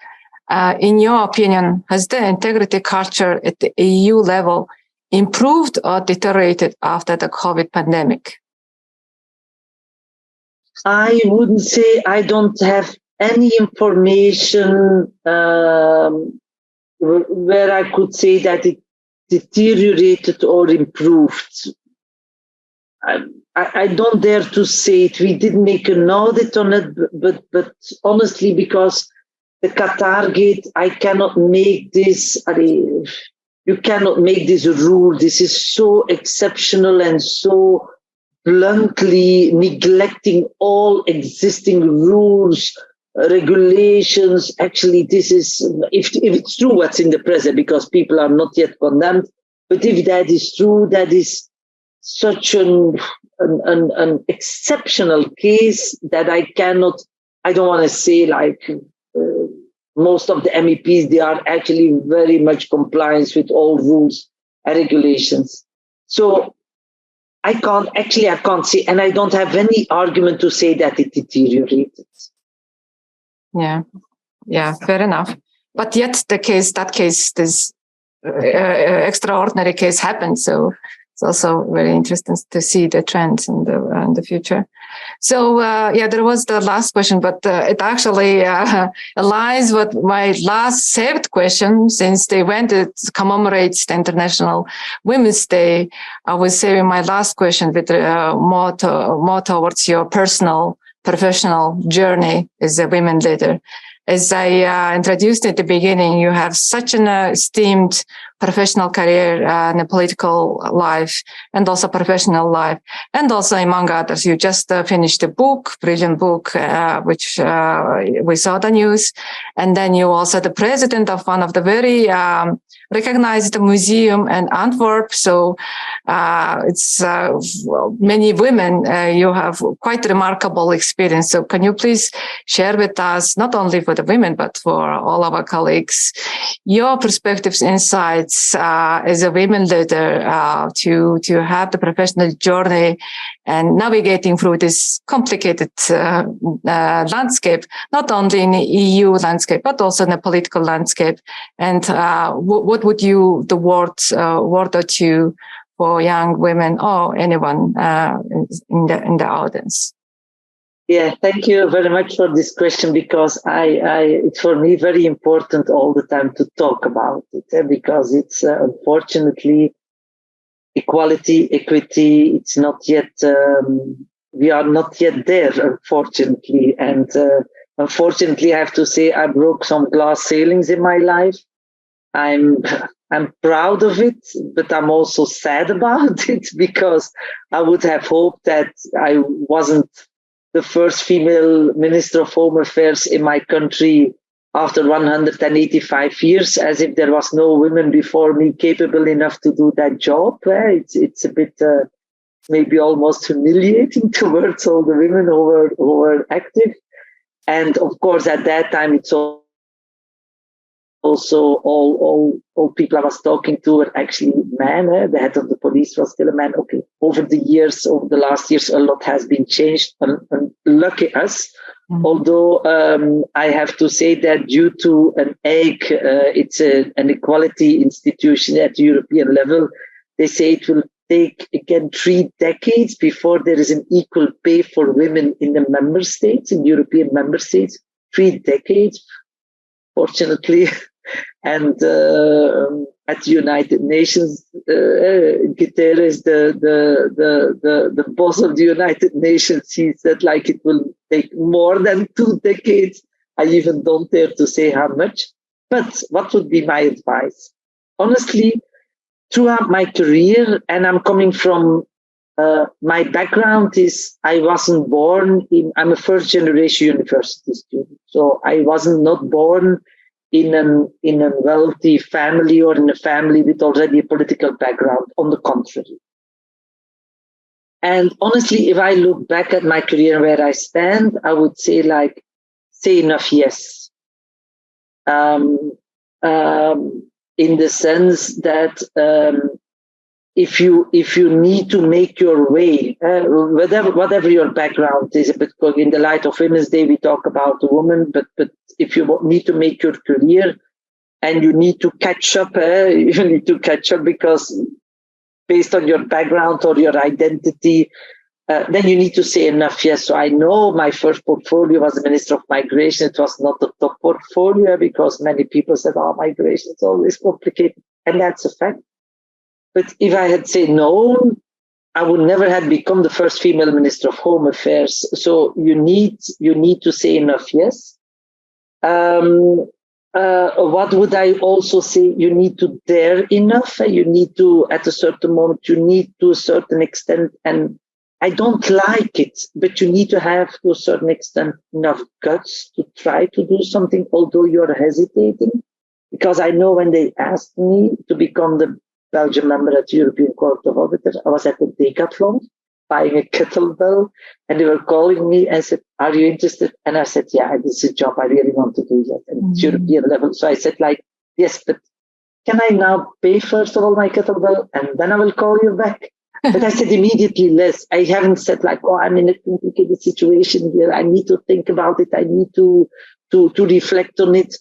in your opinion, has the integrity culture at the EU level improved or deteriorated after the COVID pandemic? I wouldn't say. I don't have any information where I could say that it deteriorated or improved. I don't dare to say it. We did make an audit on it, but honestly, because the Qatar gate, I cannot make this. You cannot make this a rule. This is so exceptional and so bluntly neglecting all existing rules, regulations. Actually, this is, if it's true what's in the press, because people are not yet condemned, but if that is true, that is such an exceptional case that I don't want to say like most of the MEPs, they are actually very much compliant with all rules and regulations. So I can't say, and I don't have any argument to say that it deteriorated. Yeah, fair enough. But yet this extraordinary case happened. So it's also very interesting to see the trends in the future. So there was the last question, but it actually aligns with my last saved question. Since the event commemorates the International Women's Day, I was saving my last question with more towards your personal, professional journey as a women leader. As I introduced at the beginning, you have such an esteemed professional career in a political life and also professional life. And also, among others, you just finished a brilliant book, which we saw the news. And then you also the president of one of the very recognized museum in Antwerp. So it's many women, you have quite remarkable experience. So can you please share with us, not only for the women, but for all of our colleagues, your perspectives, insights as a women leader to have the professional journey and navigating through this complicated landscape, not only in the EU landscape, but also in the political landscape. And what would you, the word or two for young women or anyone in the audience? Yeah, thank you very much for this question, because it's for me very important all the time to talk about it, because it's unfortunately equality, equity, it's not yet, we are not yet there, unfortunately. And unfortunately, I have to say, I broke some glass ceilings in my life. I'm proud of it, but I'm also sad about it, because I would have hoped that I wasn't the first female Minister of Home Affairs in my country after 185 years, as if there was no women before me capable enough to do that job. It's a bit maybe almost humiliating towards all the women who were active. And of course, at that time, it's also all people I was talking to were actually men. The head of the police was still a man. Okay, over the last years, a lot has been changed. And lucky us. Mm-hmm. Although I have to say that due to an it's an equality institution at the European level, they say it will take again 3 decades before there is an equal pay for women in the member states, in European member states. 3 decades, fortunately. And at the United Nations, Guterres, the boss of the United Nations, he said like it will take more than 2 decades. I even don't dare to say how much. But what would be my advice? Honestly, throughout my career, and I'm coming from my background is I'm a first generation university student. So I wasn't not born in a wealthy family or in a family with already a political background. On the contrary. And honestly, if I look back at my career where I stand, I would say say enough yes. in the sense that if you need to make your way, whatever your background is, but in the light of Women's Day we talk about the woman, but if you need to make your career and you need to catch up, you need to catch up because based on your background or your identity, then you need to say enough yes. So I know my first portfolio was the Minister of Migration. It was not the top portfolio because many people said, oh, migration is always complicated. And that's a fact. But if I had said no, I would never have become the first female Minister of Home Affairs. So you need to say enough yes. What would I also say? You need to dare enough. You need to, at a certain moment, you need to a certain extent, and I don't like it, but you need to have to a certain extent enough guts to try to do something, although you're hesitating. Because I know when they asked me to become the Belgian member at the European Court of Auditors, I was at the Decathlon buying a kettlebell, and they were calling me and said, are you interested? And I said, yeah, this is a job I really want to do yet, and it's European level. So I said, like, yes, but can I now pay first of all my kettlebell, and then I will call you back? But I said immediately less. I haven't said like, oh, I'm in a complicated situation here. I need to think about it. I need to reflect on it.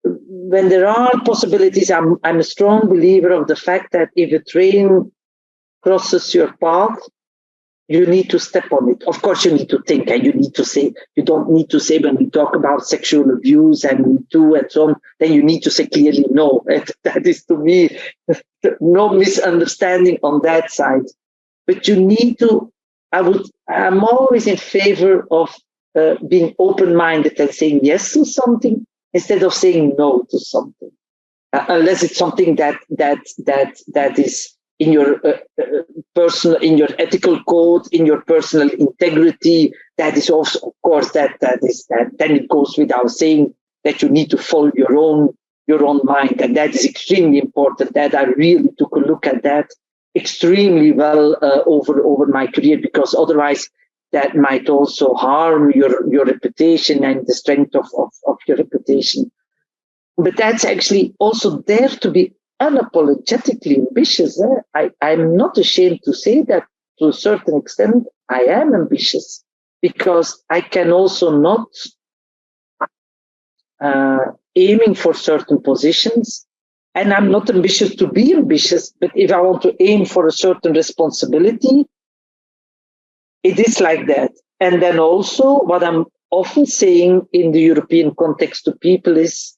When there are possibilities, I'm a strong believer of the fact that if a train crosses your path, you need to step on it. Of course, you need to think, and you need to say, you don't need to say when we talk about sexual abuse and Me Too and so on, then you need to say clearly no. That is to me, no misunderstanding on that side. But you need to, I'm always in favor of being open-minded and saying yes to something instead of saying no to something. Unless it's something that is in your personal, in your ethical code, in your personal integrity, that is also, of course, then it goes without saying that you need to follow your own mind, and that is extremely important. That I really took a look at that extremely well over my career, because otherwise that might also harm your reputation and the strength of your reputation. But that's actually also there to be unapologetically ambitious. I'm not ashamed to say that to a certain extent I am ambitious, because I can also not aiming for certain positions, and I'm not ambitious to be ambitious, but if I want to aim for a certain responsibility, it is like that. And then also what I'm often saying in the European context to people is,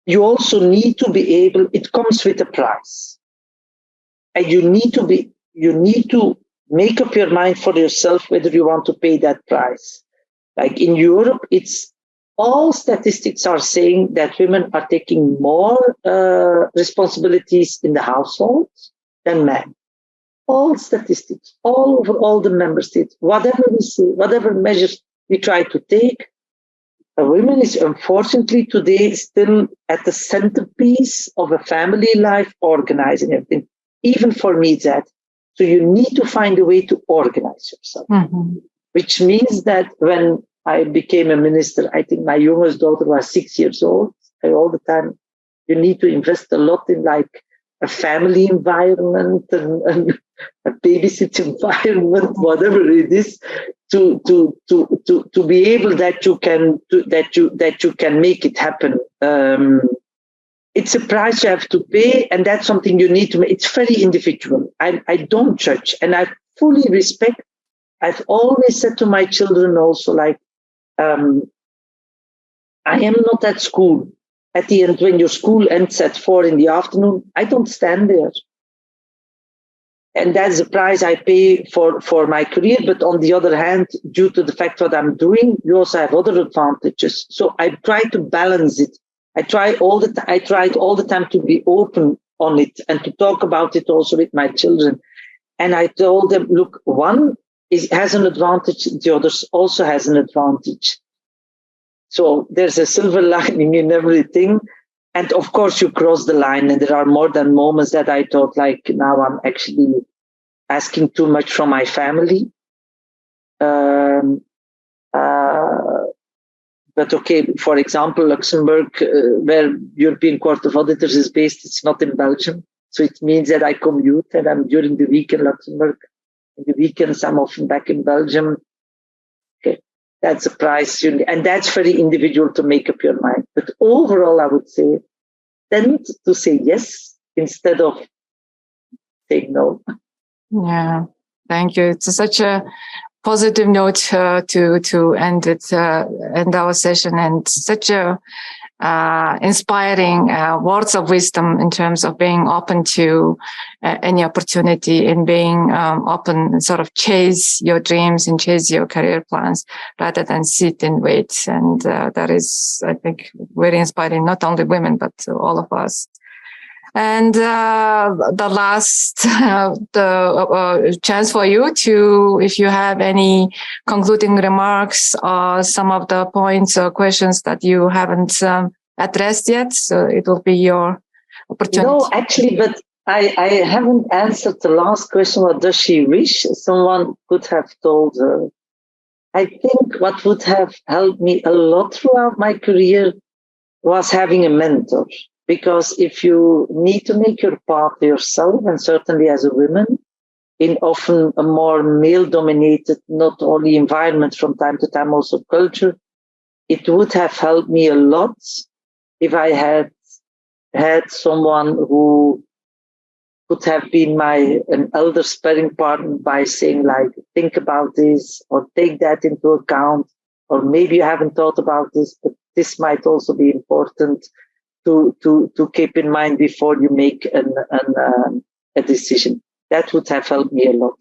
you also need to be able, it comes with a price. And you need to make up your mind for yourself whether you want to pay that price. Like in Europe, all statistics are saying that women are taking more responsibilities in the household than men. All statistics, all over all the member states, whatever we say, whatever measures we try to take, women is unfortunately today still at the centerpiece of a family life, organizing everything. Even for me, that. So you need to find a way to organize yourself, which means that when I became a minister, I think my youngest daughter was 6 years old. All the time, you need to invest a lot in like a family environment and a babysit environment, whatever it is, to be able that you can make it happen. It's a price you have to pay, and that's something you need to make. It's very individual. I don't judge, and I fully respect. I've always said to my children also, like, I am not at school. At the end, when your school ends at 4 PM, I don't stand there. And that's the price I pay for my career. But on the other hand, due to the fact what I'm doing, you also have other advantages. So I try to balance it. I tried all the time to be open on it and to talk about it also with my children. And I told them, look, one has an advantage, the others also has an advantage. So there's a silver lining in everything. And of course, you cross the line, and there are more than moments that I thought, like, now I'm actually asking too much from my family. But okay, for example, Luxembourg, where European Court of Auditors is based, it's not in Belgium. So it means that I commute and I'm during the week in Luxembourg. In the weekends, I'm often back in Belgium. Okay, that's a price. And that's very individual to make up your mind. But overall, I would say, tend to say yes instead of saying no. Yeah, thank you. It's such a positive note to end it, end our session, and such a inspiring words of wisdom in terms of being open to any opportunity and being open and sort of chase your dreams and chase your career plans rather than sit and wait. And that is, I think, very inspiring, not only women, but all of us. And the last chance for you to, if you have any concluding remarks or some of the points or questions that you haven't addressed yet, so it will be your opportunity. No, actually, but I haven't answered the last question. What does she wish? Someone could have told her. I think what would have helped me a lot throughout my career was having a mentor. Because if you need to make your path yourself, and certainly as a woman, in often a more male-dominated, not only environment from time to time, also culture, it would have helped me a lot if I had had someone who could have been an elder sparring partner by saying, like, think about this, or take that into account, or maybe you haven't thought about this, but this might also be important to keep in mind before you make a decision. That would have helped me a lot.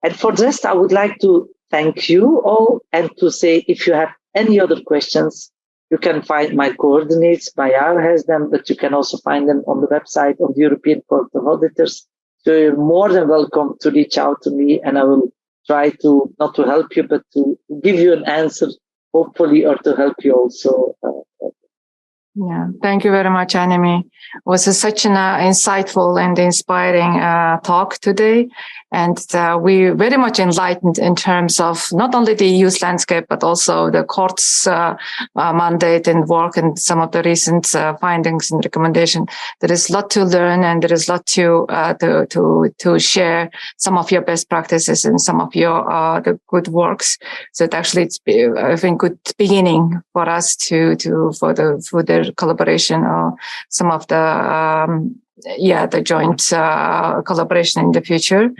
And for the rest, I would like to thank you all and to say, if you have any other questions, you can find my coordinates. Bayar has them, but you can also find them on the website of the European Court of Auditors. So you're more than welcome to reach out to me, and I will try to, not to help you, but to give you an answer, hopefully, or to help you also. Yeah, thank you very much, Annemie. It was such an insightful and inspiring talk today. And we very much enlightened in terms of not only the EU's landscape, but also the court's mandate and work and some of the recent findings and recommendations. There is a lot to learn, and there is a lot to share some of your best practices and some of your the good works. So it's I think good beginning for us for the collaboration or some of the the joint collaboration in the future.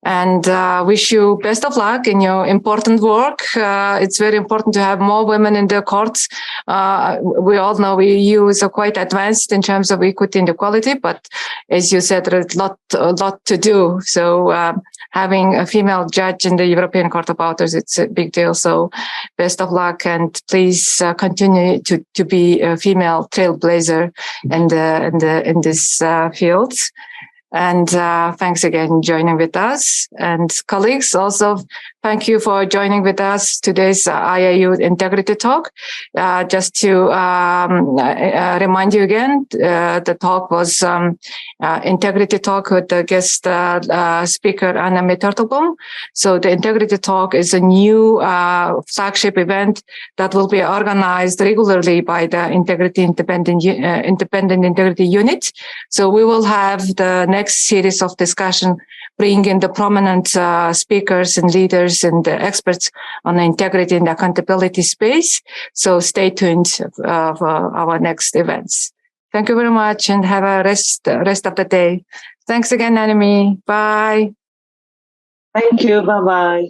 And wish you best of luck in your important work. It's very important to have more women in the courts. We all know EU is quite advanced in terms of equity and equality, but as you said, there's a lot to do. So having a female judge in the European Court of Auditors, it's a big deal. So best of luck, and please continue to be a female trailblazer in this field. And thanks again for joining with us. And colleagues, also thank you for joining with us today's IIU Integrity Talk. Just to remind you again, the talk was Integrity Talk with the guest speaker, Annemie Turtelboom. So the Integrity Talk is a new flagship event that will be organized regularly by the Independent Integrity Unit. So we will have the next series of discussion, bring in the prominent speakers and leaders and experts on the integrity and accountability space. So stay tuned for our next events. Thank you very much, and have a rest of the day. Thanks again, Annemie. Bye. Thank you. Bye-bye.